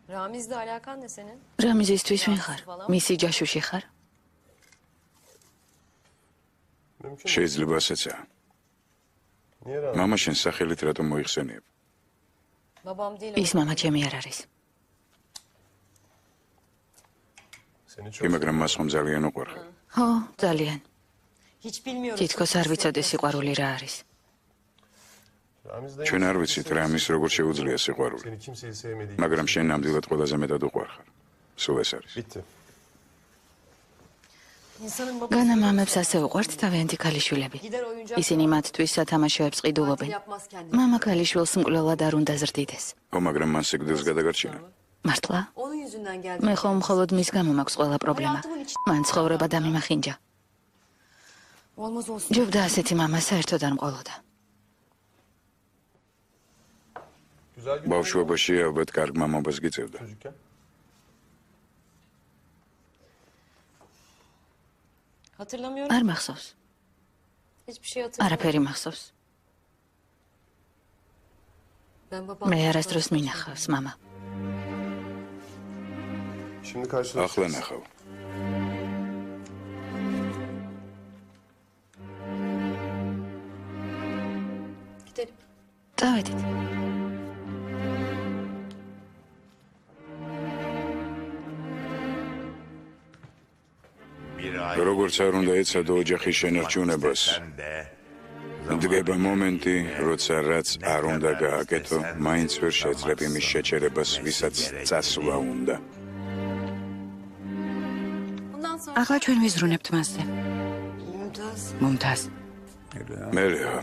Ramiz'le alakan ne senin? რამიზისთვის ვინ ხარ? მისი ჯაშუში ხარ? შეიძლება ასეცა. მამა შენ სახელით რატომ მოიხსენიებ? Babam değil ის მამა ჩემი არ არის. კი, მაგრამ მას ხომ ძალიან უყვარხარ. ხო, ძალიან. Hiç bilmiyorum. თითქოს არ ვიცოდი სიყვარული რა არის. ჩვენ არ ვიცით რა ამის როგორ შეუძლია სიყვარული. მაგრამ შენ ნამდვილად ყველაზე მეტად უყვარხარ. სულ ეს არის. İnsanın babası განა მამებს ასე უყვართ თავიანთი ქალიშვილები. gider oyuncak ისინი მათთვის სათამაშოებს ყიდულობენ. yapmaz kendine. მამა ქალიშვილს მკვლელად არ უნდა ზრდიდეს. ო, მაგრამ მან სიკვდილს გადაგარჩინა. მართლა? Onun yüzünden geldi. მე ხომ მხოლოდ მის გამო მაქვს ყველა პრობლემა. მან ცხოვრება დამიმახინჯა. Olmaz olsun. ჯობდა ასეთი მამა საერთოდ არ მყოლოდა. ბავშვობაში ალბათ კარგ მამობას გიწევდა. Hatırlamıyorum. არ მახსოვს. Hiçbir şey hatırlamıyorum. არაფერი მახსოვს. Ben babam. მე არასდროს მინახავს მამა. ახლა ნახავ. Gidelim. წავედით. როგორც არ უნდა ეცადო ოჯახის შენარჩუნებას, დგება მომენტი, როცა რაც არ უნდა გააკეთო, მაინც ვერ შეძლებ იმის შეჩერებას, ვისაც წასვლა უნდა. Bundan sonra ახლა ჩვენ ვიზრუნებთ მასზე. Mümtaz. მომთას. მელეა,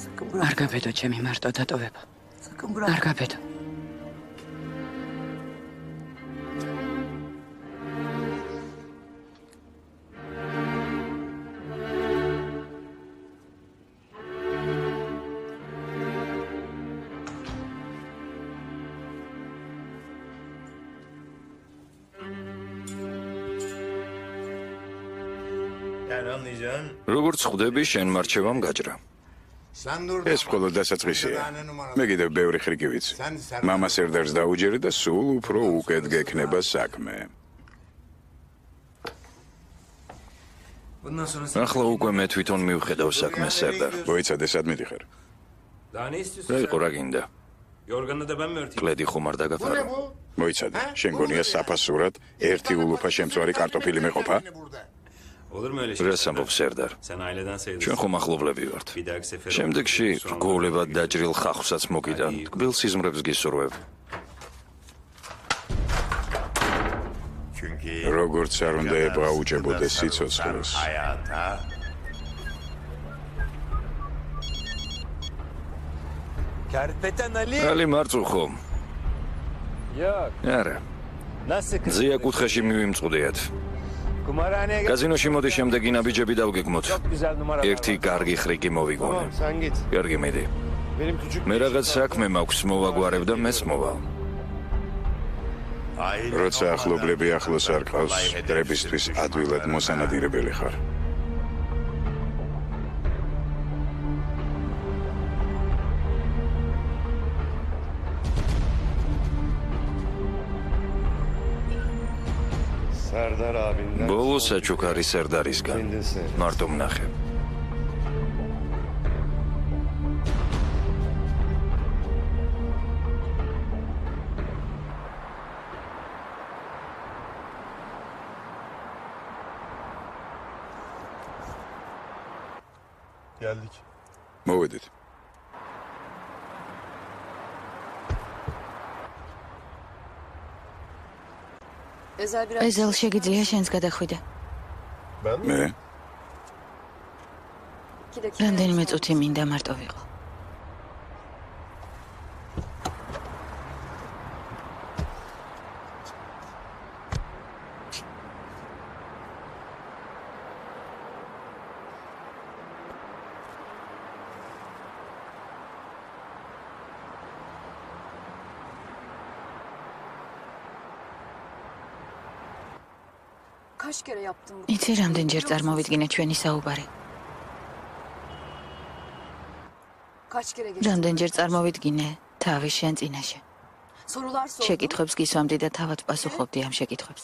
Sakın არ bırak. გაბედო ჩემი მარტო დატოვება. Sakın bırak. არ გაბედო. როგორც ხვდები, შენ მარჩევამ გაჭრა. ეს მხოლოდ დასაწყისია. მე კიდევ ბევრი ხრიკი ვიცი. მამა სერდარს დაუჯერე და სულ უფრო უკეთ გექნება საქმე. ახლა უკვე მე თვითონ მივხედავ საქმეს, სერდარ. მოიცადე, სად მიდიხარ? Daha ne istiyorsun რა sen? იყო რა გინდა? Yorganını da ben mi örteyim? კლედი ხომ არ დაგაფარო? მოიცადე, შენ გონია საფასურად ერთი ულუფა შემწვარი კარტოფილი მეყოფა? Olur mu öyle şey? რას ამბობ, სერდარ? Sen aileden sayılırsın. ჩვენ ხომ ახლობლები ვართ. Bir dahaki sefere... შემდეგში რგოლებად დაჭრილ ხახვსაც მოგიდან, თკბილ სიზმრებს გისურვებ. როგორც არ უნდა ებრაუჭებოდეს სიცოცხლეს. ალი მარწუხო. არა. ზია კუთხეში მივიმწყდიათ. კაზინოში მოდი შემდეგი ნაბიჯები დავგეგმოთ. ერთი კარგი ხრიკი მოვიგონე. კარგი მედი. მე რაღაც საქმე მაქვს მოვაგვარებ და მეც მოვალ. როცა ახლობლები ახლოს არ ყავს, დრებისთვის ადვილად მოსანადირებელი ხარ. ბოლო საჩუქარი სერდარისგან. მარტო ვნახე. Geldik. მოვედით. ეზელ შეგიძლია შენს გადახვიდე. მე? რამდენიმე წუთი მინდა მარტო ვიყო. იცი რამდენჯერ წარმოვიდგინე ჩვენი საუბარი? რამდენჯერ წარმოვიდგინე თავი შენ წინაშე? შეკითხვებს გისვამდი და თავად პასუხობდი ამ შეკითხვებს.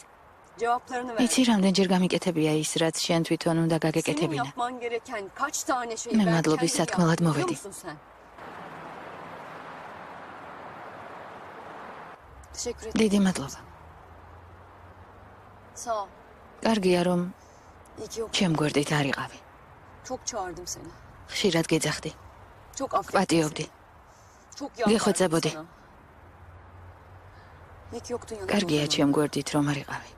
იცი რამდენჯერ გამიკეთებია ის, რაც შენ თვითონ უნდა გაგეკეთებინა? მე მადლობის სათქმელად მოვედი. დიდი მადლობა. კარგია რომ ჩემ გვერდით არ იყავი. ხშირად გეძახდი. პატიობდი. გეხვეწებოდი. კარგია ჩემ გვერდით რომ არ იყავი.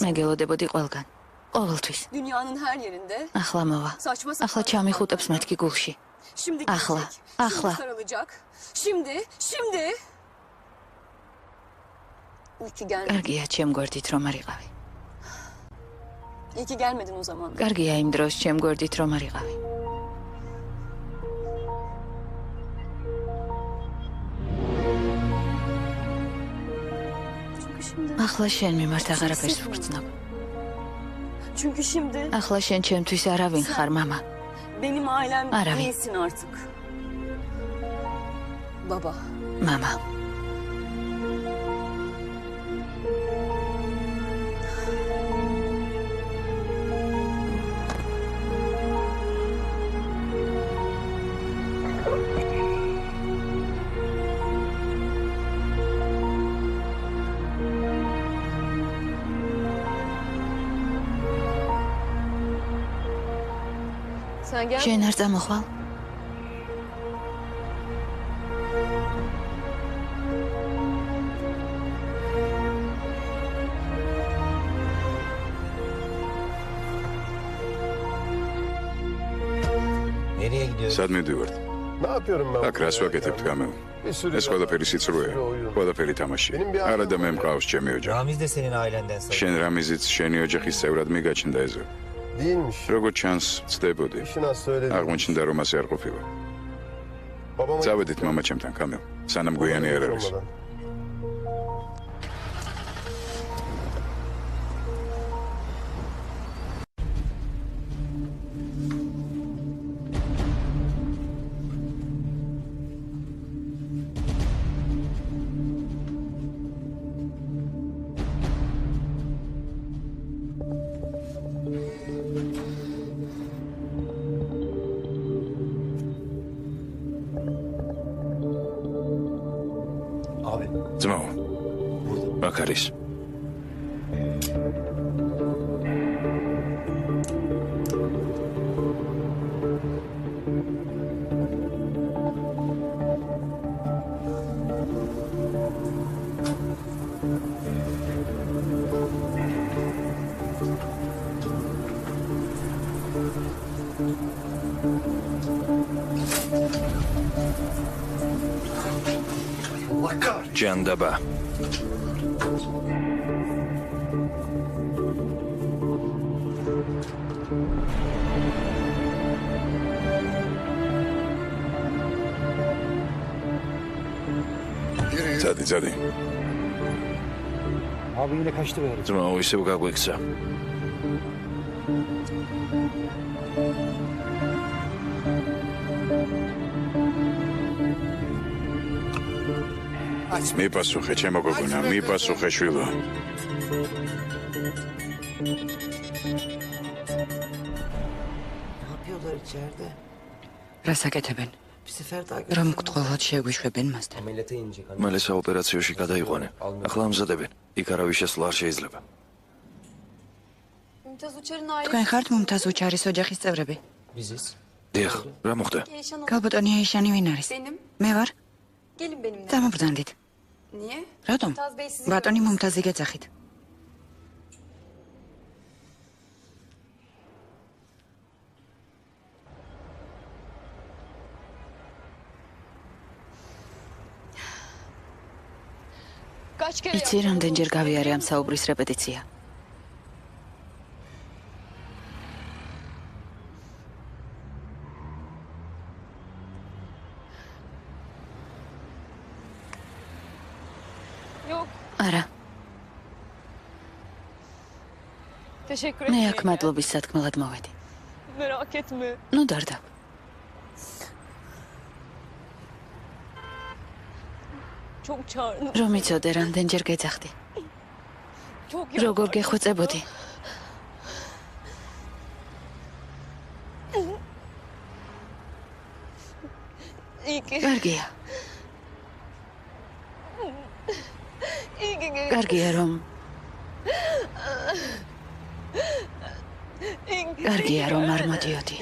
მე გელოდებოდი ყველგან. ყოველთვის. ახლა მოვა. ახლა ჩამიხუტებს მეთქი გულში. ახლა. კარგია ჩემ გვერდით რომ არ იყავი. კარგია იმ დროს ჩემ გვერდით რომ არ იყავი. ახლა შენ მიმართ აღარაფერს ვგრძნობ. ახლა შენ ჩემთვის არავინ ხარ, მამა. არავინ. მამა. შენ არ წამოხვალ? სად მივდივართ? აქ რას ვაკეთებთ გამეო? ეს ყველაფერი სიცრუეა. ყველაფერი თამაშია. არა და მე მყავს ჩემი ოჯახი. შენ რამიზიც შენი ოჯახის წევრად მიგაჩნდა ეზო. როგორც ჩანს, ცდებოდი. აღმოჩნდა რომ ასე არ ყოფილა. წავედით მამა ჩემთან გამეო. სანამ გვიანი არ არის. ძმაო, აქ არის. ჯანდაბა. Hadi. Abi yine kaçtı be. Tamam, o işe bu kadar kısa. მიპასუხე ჩემო გოგონა, მიპასუხე შვილო. რას აკეთებენ? რომ გთხოვოთ შეგვიშვებენ მასთან. მალე საოპერაციოში გადაიყვანენ. ახლა ამზადებენ. იქ არავის შესვლა არ შეიძლება. თქვენ ხართ მუმთაზ უჩარის ოჯახის წევრები? დიახ, რა მოხდა? კალბოტონია იშანი ვინ არის? მე ვარ. Gelin benimle. დამობრძანდით. Niye? რატომ? Mumtaz Bey sizi ბატონი görmek მუმთაზი გეძახით. იცი, რამდენჯერ გავიარე ამ საუბრის რეპეტიცია? Yok. არა, Teşekkür მე ederim. აქ მადლობის სათქმელად მოვედი. Merak etme. ნუ დარდა. Çok çağırdım. რომ იცოდე, რამდენჯერ გეძახდი. Çok როგორ გეხვეწებოდი? İyi ki. კარგია. İyi ki. კარგია რომ კარგია რომ არ მოდიოდი.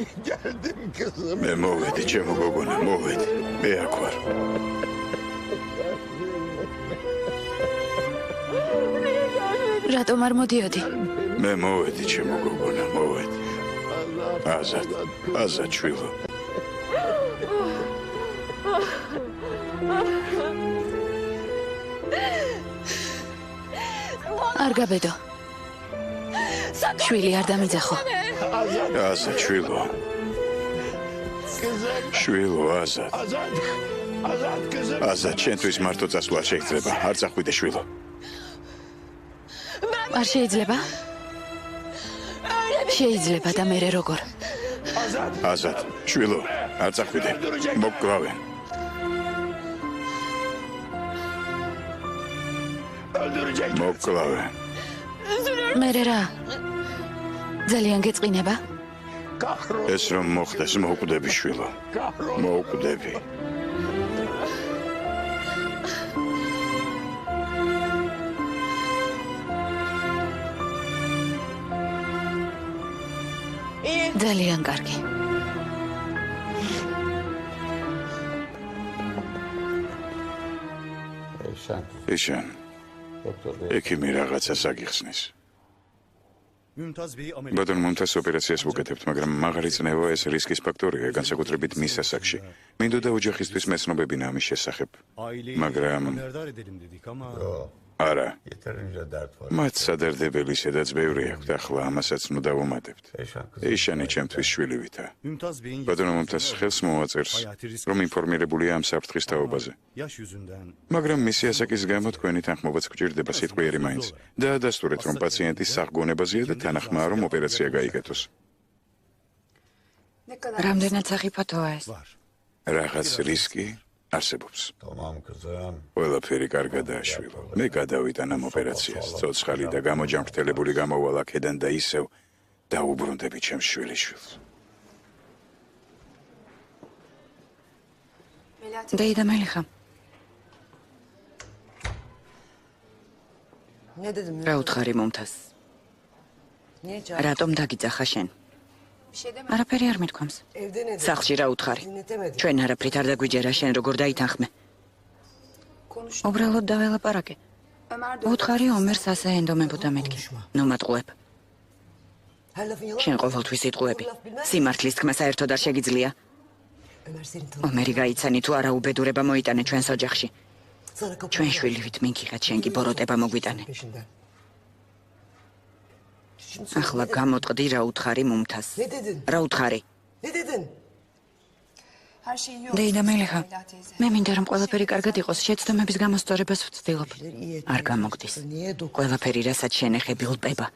მე მოვედი, ჩემო გოგონა, მოვედი. მე აქ ვარ. რატომ არ მოდიოდი? მე მოვედი, ჩემო გოგონა, მოვედი. აზად შვილო. არ გაბედო. შვილი არ დამიძახო. აზად შვილო. შვილო, აზად. აზად, შენთვის მარტო წასვლა შეიძლება. არ წახვიდე, შვილო. არ შეიძლება? შეიძლება და მე როგორ? აზად, შვილო, არ წახვიდე. მოგკლავენ. მოგკლავენ. მე რა? ძალიან გეწყინება? ეს რომ მოხდეს, მოუკვდები, შვილო. მოუკვდები. ძალიან კარგი. იშან, ექიმი რაღაცას აგიხსნის. ბატონ მუმთაზ ოპერაციას ვუკეთებთ, მაგრამ მაღალი წნევა ეს რისკის ფაქტორია, განსაკუთრებით მის ასაკში. მინდოდა ოჯახისთვის მეცნობებინა ამის შესახებ. მაგრამ არა. მათ სადარდებელი სადაც ბევრი აქვთ, ახლა ამასაც ნუ დავუმატებთ. იშანი ჩემთვის შვილივითა. ბატონო მუმთაზ ხელს მოვაწერს, რომ ინფორმირებულია ამ საფრთხის თაობაზე. მაგრამ მისი ასაკის გამო თქვენი თანხმობაც გჭირდება სიტყვიერი მაინც. დაადასტურეთ, რომ პაციენტის საღგონებაზეა და თანახმაა, რომ ოპერაცია გაიგეთოს. რამდენად სახიფათოა ეს? რაღაც რისკი არსებობს. ყველაფერი კარგადაა, შვილო. მე გადავიტან ამ ოპერაციას. ცოცხალი და გამოჯანმრთელებული გამოვალ აქედან და ისევ დაუბრუნდები ჩემს შვილიშვილს. დეიდა მელიხა. რა უთხარი მუმთაზ? რატომ დაგიძახა შენ? არაფერი არ მithქვამს. სახლში რა უთხარი? ჩვენ არაფრით არ დაგვიჯერა, შენ როგორ დაითანხმე? უბრალოდ დაველაპარაკე. უთხარი ომერს ასე ენდომებოდა მეთქი. ნუ მატყუებ. შენ ყოველთვის იტყუები. სიმართლის თქმა საერთოდ არ შეგიძლია. ომერი გაიცანი თუ არა უბედურება მოიტანე ჩვენს ოჯახში. ჩვენ შვილივით მინქიღეთ, შენ კი ბოროტება მოგვიტანე. ახლა გამოტყდი რა უთხარი მუმთაზ. რა უთხარი? დეიდა მელიხა, მე მინდა რომ ყველაფერი კარგად იყოს, შეცდომების გამოსწორებას ვცდილობ. არ გამოგდის. ყველაფერი რასაც შენ ეხები ლპება.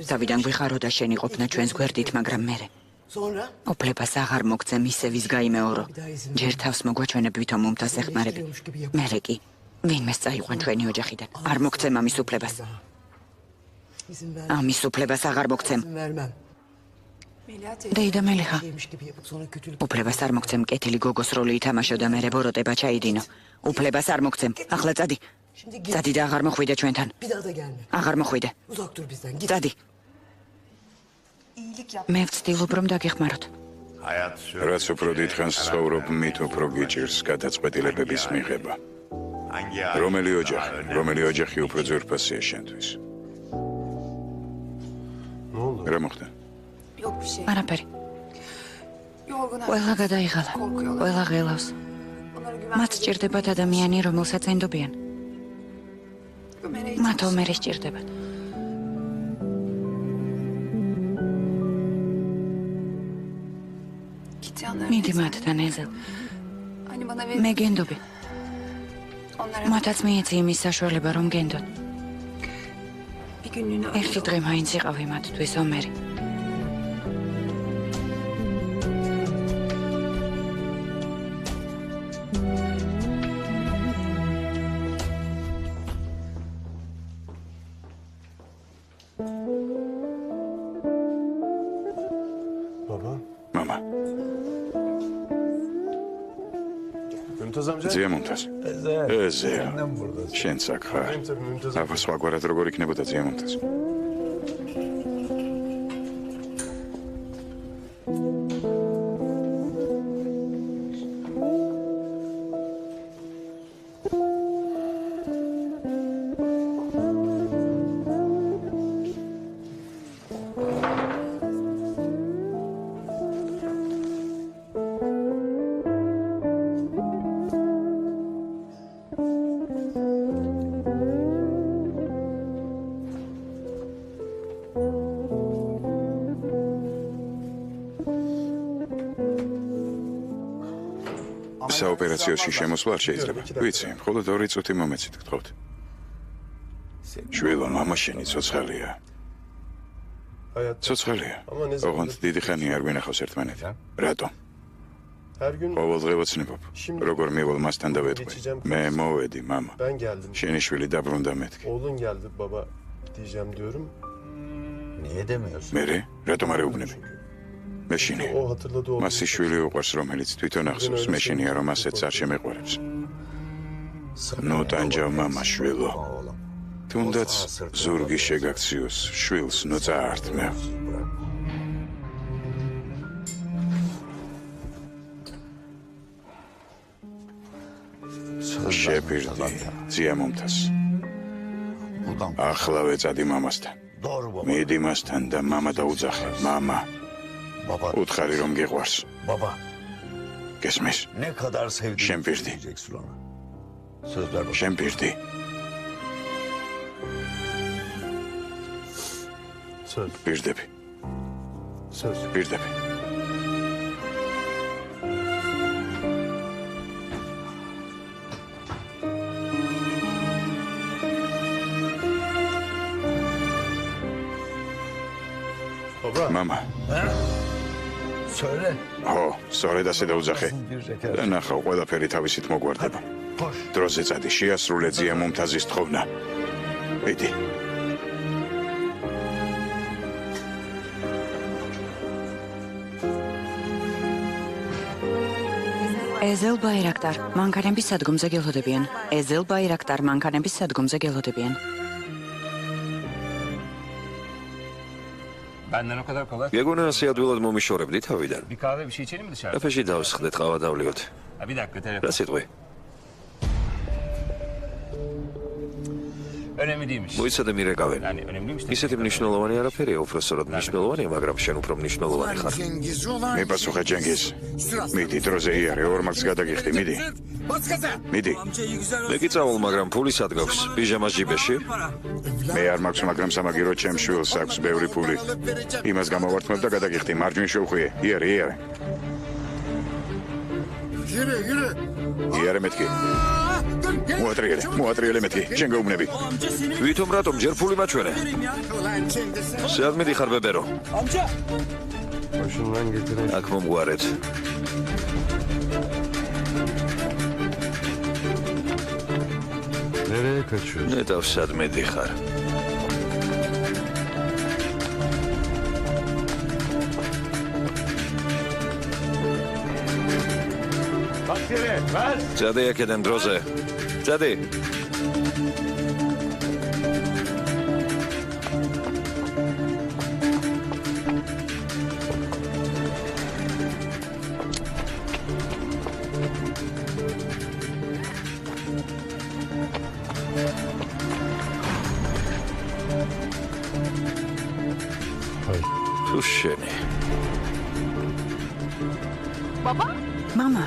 თავიდან გვიხარო და შენ იყოფნა ჩვენს გვერდით, მაგრამ მერე უფლებას აღარ მოგცემ ისე ვის გაიმეორო. ჯერ თავს მოგვაჩვენებვითო მუმთაზ ეხმარები. მერე კი ვინმეს წაიყვან ჩვენი ოჯახიდან. არ მოგცემ ამის უფლებას. ამის უფლებას აღარ მოგცემ. დეიდა მელიხა, უფლებას არ მოგცემ კეთილი გოგოს როლი ითამაშო და მერე ბოროტება ჩაიდინო. უფლებას არ მოგცემ. ახლა წადი. წადი და აღარ მოხვიდე ჩვენთან. აღარ მოხვიდე. წადი. მე ვცდილობ რომ დაგეხმაროთ. რაც უფრო დიდხანს ცხოვრობ, მით უფრო გიჭირს გადაწყვეტილებების მიღება. რომელი ოჯახი უფრო ძვირფასია შენთვის? რა მოხდა? არაფერი. ყველა გადაიღალა. ყველა ღელავს. მათ სჭირდებათ ადამიანი, რომელსაც ენდობიან. მათ ომერი სჭირდებათ. მიდი მათთან ეზელ. მე გენდობი. მათაც მიეცი იმის საშუალება, რომ გენდოთ. ერთი დღე მაინც იყავი მათთვის ომერი. მამა. ძიემუნთას. ეზე. შენ საკხარ. აბა სხვაგვარად როგორ იქნებოდა ძიემუნთას? საოპერაციოში შემოსვლა არ შეიძლება. ვიცი, მხოლოდ 2 წუთი მომეცით გთხოვთ. შვილო, მამა შენი ცოცხალია. ცოცხალია. ოღონდ დიდი ხანი არ გვინახავს ერთმანეთი. რატო? ყოველ დღე ვაცნობ. როგორ მივალ მასთან დავეტყვი. მე მოვედი, მამა. შენი შვილი დაბრუნდა მეთქი. Oğlun geldi baba diyeceğim diyorum. Niye demiyorsun? მერე, რატომ არ ეუბნები? მეშინი. O hatırladı o. მასი შვილი უყვარს, რომელიც თვითონ ახსოვს, მეშინია რომ ასეც არ შემეყვარებს. ნუ ტანჯავ მამა შვილო. თუნდაც ზურგი შეგაქციოს, შვილს ნუ წაართმევ. შეპირდი ძიემუნთას. ახლა ვეწადი მამასთან. მიდი მასთან და მამა დაუძახე. მამა. უთხარი რომ გიყვარს. Baba, გესმის? ne kadar sevdiğini Şen birdi. söyleyeceksin ona. Sözler baba. შენ პირდი. Söz. პირდები. Söz. პირდები. Baba. მამა. Söyle. ხო, სწორედ ასე დაუძახე. და ნახავ, ყველაფერი თავისით მოგვარდება. დროზე წადი, შეასრულე ძიემუნთაზის თხოვნა. მიდი. ეზელ ბაირაქტარ, მანქანების სადგომზე გელოდებიან. ეზელ ბაირაქტარ, მანქანების სადგომზე გელოდებიან. Benden o kadar kolay. გეგონა ასე ადვილად მომიშორებდი თავიდან. Bir kahve bir şey içelim mi dışarıda? კაფეში დავსხდეთ, ყავა დავლიოთ. Bir dakika telefon. რა სიტყვი? Önemli değilmiş. მოიცადე მირეკავენ. Yani önemliymiş. ისეთი მნიშვნელოვანი არაფერია, უფრო სწორად მნიშვნელოვანია, მაგრამ შენ უფრო მნიშვნელოვანი ხარ. მიპასუხე ჯენგიზ. მიდი, დროზე იარე, ორმაგს გადაგიხდი, მიდი. მიდი. მე კი წავალ, მაგრამ ფული სად გაქვს? პიჟამას ჯიბეში? მე არ მაქვს, მაგრამ სამაგირო ჩემ შვილს აქვს ბევრი ფული. იმას გამოვართმევ და გადაგიხდი, მარჯვნივ შევხვიე. იარე, იარე. იარე მეთქი. მოატრიელე მეთქი, შენ გაუბნები. ვითომ რატომ ჯერ ფული მაჩვენე? სად მიდიხარ ბებერო? Başından getirin. აქ მომგვარეთ. Nereye kaçıyorsun? ნეტავ სად მიდიხარ? Bak yere, ver. წადე აქედან დროზე. წადე. თუ შენი. Baba? მამა,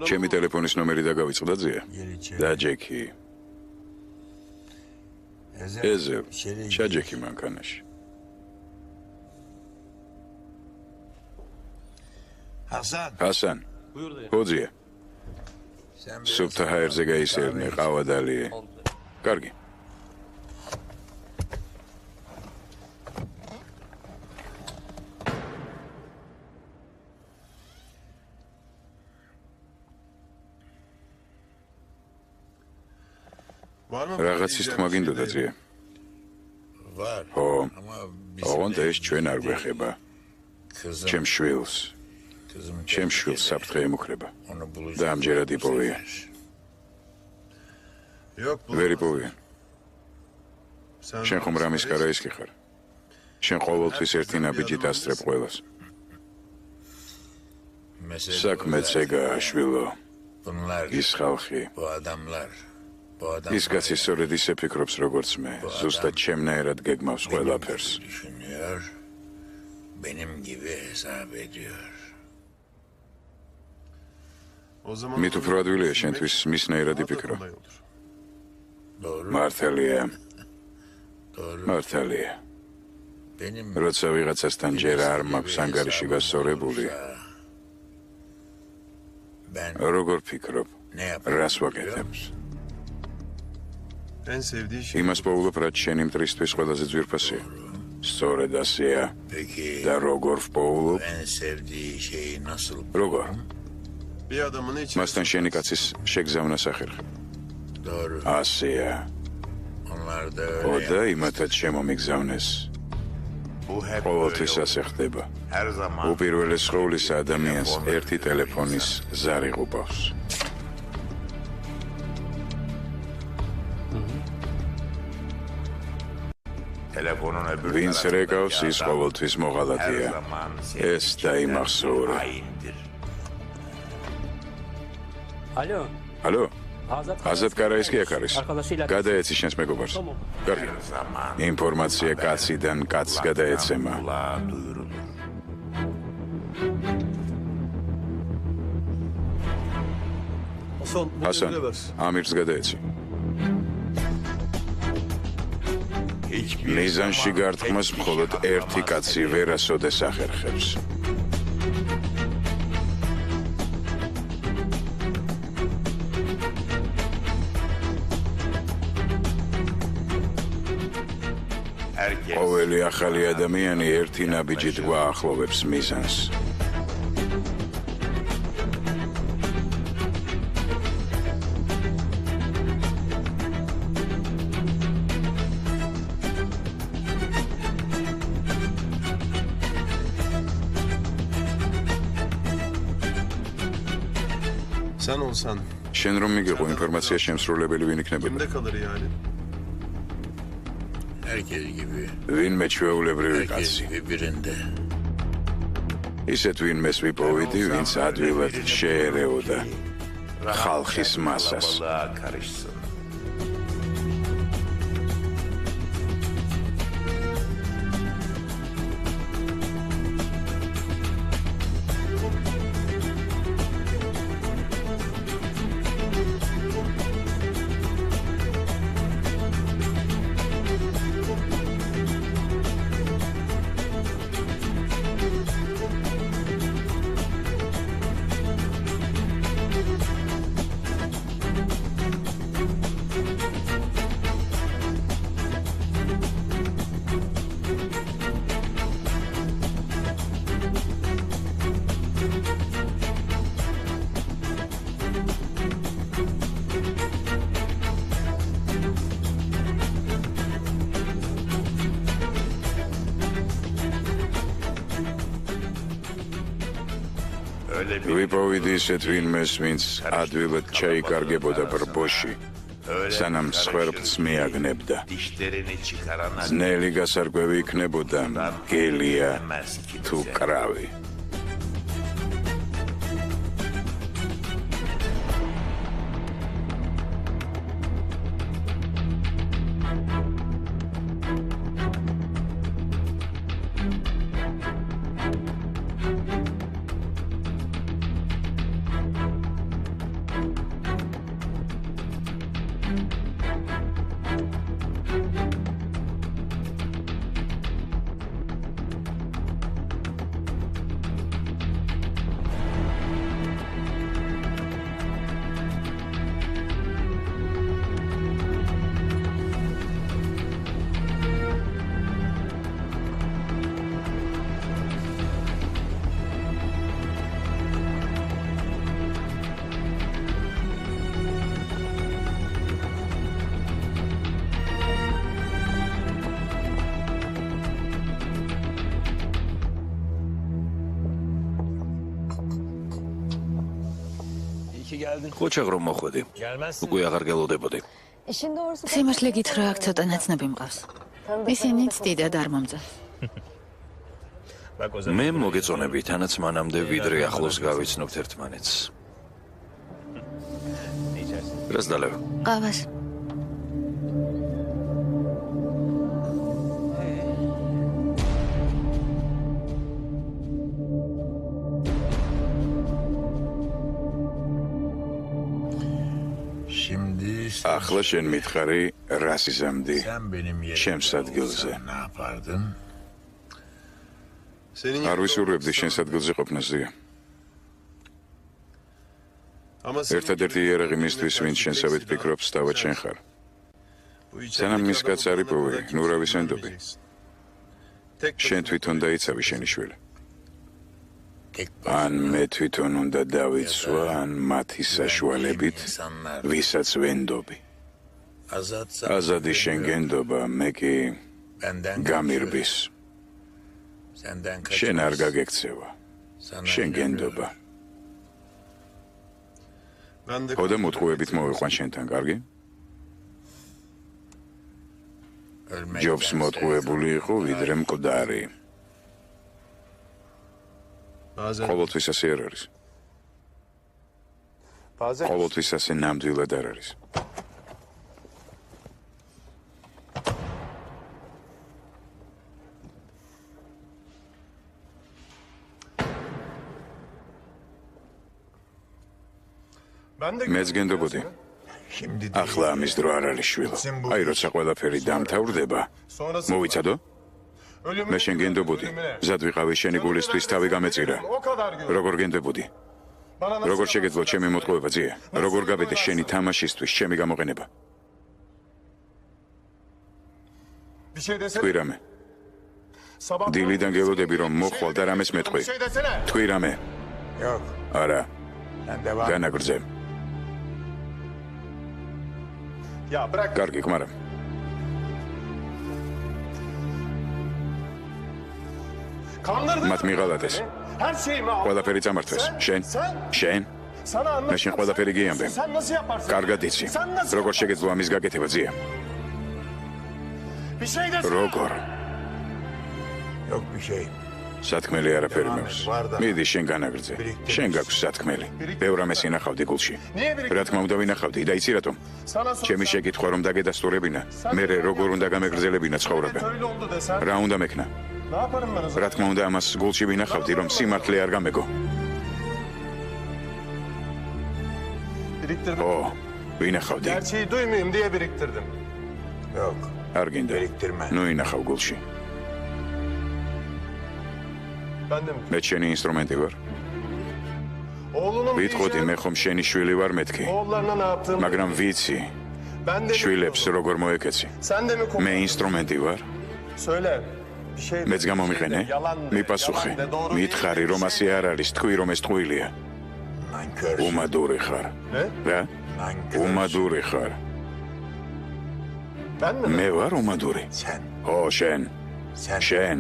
ჩემი ტელეფონის ნომერი დაგავიწყდა ძია? და ჯექი. ეზევ, ჩაჯექი მანქანაში. ჰასან, ხოძია. სუფთა ჰაერზე გაისერნე, ყავა დალიე. კარგი. რაღაცის თქმა გინდოდა ძია? ო, ოღონდ ეს ჩვენ არ გვეხება. ჩემ შვილს საფრთხე ემუქრება და ამჯერად იპოვია. ვერ იპოვია. შენ ხომ რამის კარაისკი ხარ? შენ ყოველთვის ერთი ნაბიჯით ასწრებ ყველას. საქმეც ეგაა, შვილო. ის ხალხი. ის კაცი სწორედ ისე ფიქრობს, როგორც მე. ზუსტად ჩემნაირად გეგმავს ყველაფერს. მით უფრო ადვილია შენთვის მისნაირად იფიქრო. მართალია. როცა ვიღაცასთან ჯერ არ მაქვს ანგარიში გასწორებული, როგორ ფიქრობ, რას ვაკეთებ? იმას პოულობ, რაც შენი მტრისთვის ყველაზე ძვირფასია. სწორედ ასეა. და როგორ ვპოულობ? როგორ? მასთან შენი კაცის შეგზავნა სახერხი. ასეა. ოდა იმათაც შემომიგზავნეს. ყოველთვის ასე ხდება. უპირველეს ყოვლისა ადამიანს ერთი ტელეფონის ზარი ყუბავს. ვინც რეკავს, ის ყოველთვის მოღალატეა. ეს დაიმახსოვრე. ალო? აზად კარაისკი აქ არის. გადაეცი შენს მეგობარს. კარგი. ინფორმაცია კაციდან კაცს გადაეცემა. ჰასან, ამირს გადაეცი. მიზანში გარტყმას მხოლოდ ერთი კაცი ვერასოდეს ახერხებს. ყოველი ახალი ადამიანი ერთი ნაბიჯით გვაახლოვებს მიზანს. შენ რომ მიგიყო ინფორმაცია შემსრულებელი ვინ იქნებოდა? ვინმე ჩვეულებრივი კაცი. ისეთ ვინმეს ვიპოვიდი, ვინც ადვილად შეერეოდა ხალხის მასას. ვიპოვიდი ისეთ ვინმეს, ვინც ადვილად ჩაიკარგებოდა ბრბოში, სანამ სხვერპლს მიაგნებდა. ძნელი გასარკვევი იქნებოდა გელია თუ კრავი. ხოჩაღ რომ მოხვედი. უკვე აღარ გელოდებოდი. სიმართლე გითხრა, აქ ცოტა ნაცნობი მყავს. ისინი ცდიდად არ მომწონს. მე მოგეწონები, თანაც მანამდე ვიდრე ახლოს გავიცნობთ ერთმანეთს. რას დალევ? ყავას. ახლა შენ მითხარი რას იზამდი ჩემს ადგილზე. არ ვისურვებდი შენს ადგილზე ყოფნაზე. ერთადერთი იარაღი მისთვის, ვინც შენსავით ფიქრობს, თავად შენ ხარ. სანამ მის კაც არ იპოვე, ნურავის ენდობი. შენ თვითონ დაიცავი შენი შვილი. ან მე თვითონ უნდა დავიცვა, ან მათი საშუალებით, ვისაც ვენდობი. აზადი შენ გენდობა, მე კი გამირბის. შენ არ გაგექცევა. შენ გენდობა. ხოდა მოტყუებით მოვიყვან შენთან, კარგი? ჯობს მოტყუებული იყო, ვიდრე მკვდარი. ყოველთვის ასე არ არის. ყოველთვის ასე ნამდვილად არ არის. მეც გენდობოდი. ახლა ამის დრო არ არის შვილო. აი როცა ყველაფერი დამთავრდება, მოვიცადო? მე შენ გენდობოდი. მზად ვიყავი შენი გულისთვის თავი გამეწირა. როგორ გენდობოდი? როგორ შეგეძლო ჩემი მოტყუება ძია? როგორ გაბედე შენი თამაშისთვის ჩემი გამოყენება? თქვი რამე. დილიდან გელოდები რომ მოხვალ და რამეს მეტყვი. თქვი რამე. არა. განაგრძე. კარგი, კმარა. მათ მიღალატეს. ყველაფერი წამართვეს. შენ? მე შენ ყველაფერი გიამბე. კარგად იცი. როგორ შეგეძლო ამის გაკეთება ძია? როგორ? სათქმელი არაფერი მაქვს. მიდი შენ განაგრძე. შენ გაქვს სათქმელი. ბევრ ამას ინახავდი გულში. რა თქმა უნდა ვინახავდი და იცი რატომ? ჩემი შეკითხვა რომ დაგედასტურებინა, მე როგორ უნდა გამეგრძელებინა ცხოვრება? რა უნდა მექნა? რა თქმა უნდა ამას გულში ვინახავდი რომ სიმართლე არ გამეგო. ო, ვინახავდი. არ გინდა. ნუ ინახავ გულში. მე შენი ინსტრუმენტი ვარ. ვიტყოდი მე ხომ შენი შვილი ვარ მეთქი. მაგრამ ვიცი შვილებს როგორ მოეკეცი. მე ინსტრუმენტი ვარ. მეც გამომიყენე? მიპასუხე. მითხარი რომ ასე არ არის, თქვი რომ ეს ტყუილია. უმადური ხარ. რა? უმადური ხარ. მე ვარ უმადური? ო, შენ. შენ.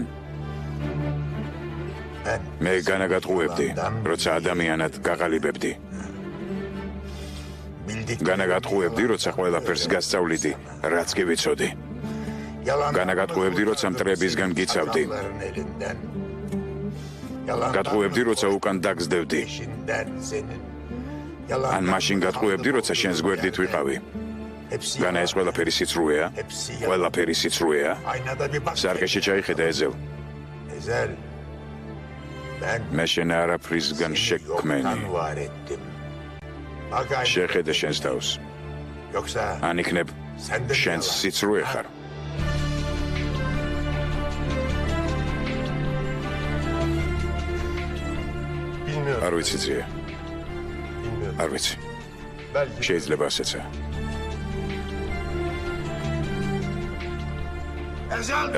მე განაგატყუებდი, როცა ადამიანად გაყალიბებდი. განაგატყუებდი, როცა ყველაფერს გასწავლიდი, რაც კი ვიცოდი. განაგატყუებდი, როცა მტრებისგან გიცავდი. გატყუებდი, როცა უკან დაგზდევდი. ან მაშინ გატყუებდი, როცა შენს გვერდით ვიყავი. განა ეს ყველაფერი სიცრუეა? ყველაფერი სიცრუეა? სარკეში ჩაიხედა ეზელ. მე შენ არაფრისგან შექმენი. შეხედე შენს თავს. ან იქნებ შენს სიცრუე ხარ. არ ვიცი ძია. არ ვიცი. შეიძლება ასეცა.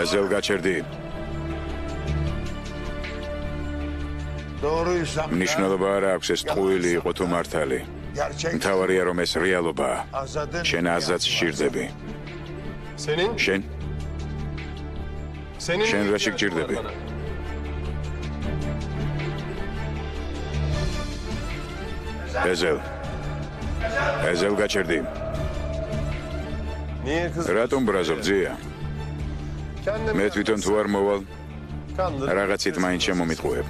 ეზელ გაჩერდი. მნიშვნელობა არ აქვს ეს ტყუილი იყო თუ მართალი. მთავარია რომ ეს რეალობაა. შენ აზრად სჭირდები. შენ? შენ რა სჭირდები? ეზელ გაჩერდი. რატომ ბრაზობ ძია? მე თვითონ თუ არ მოვალ, რაღაცით მაინც შემომიტყუებ.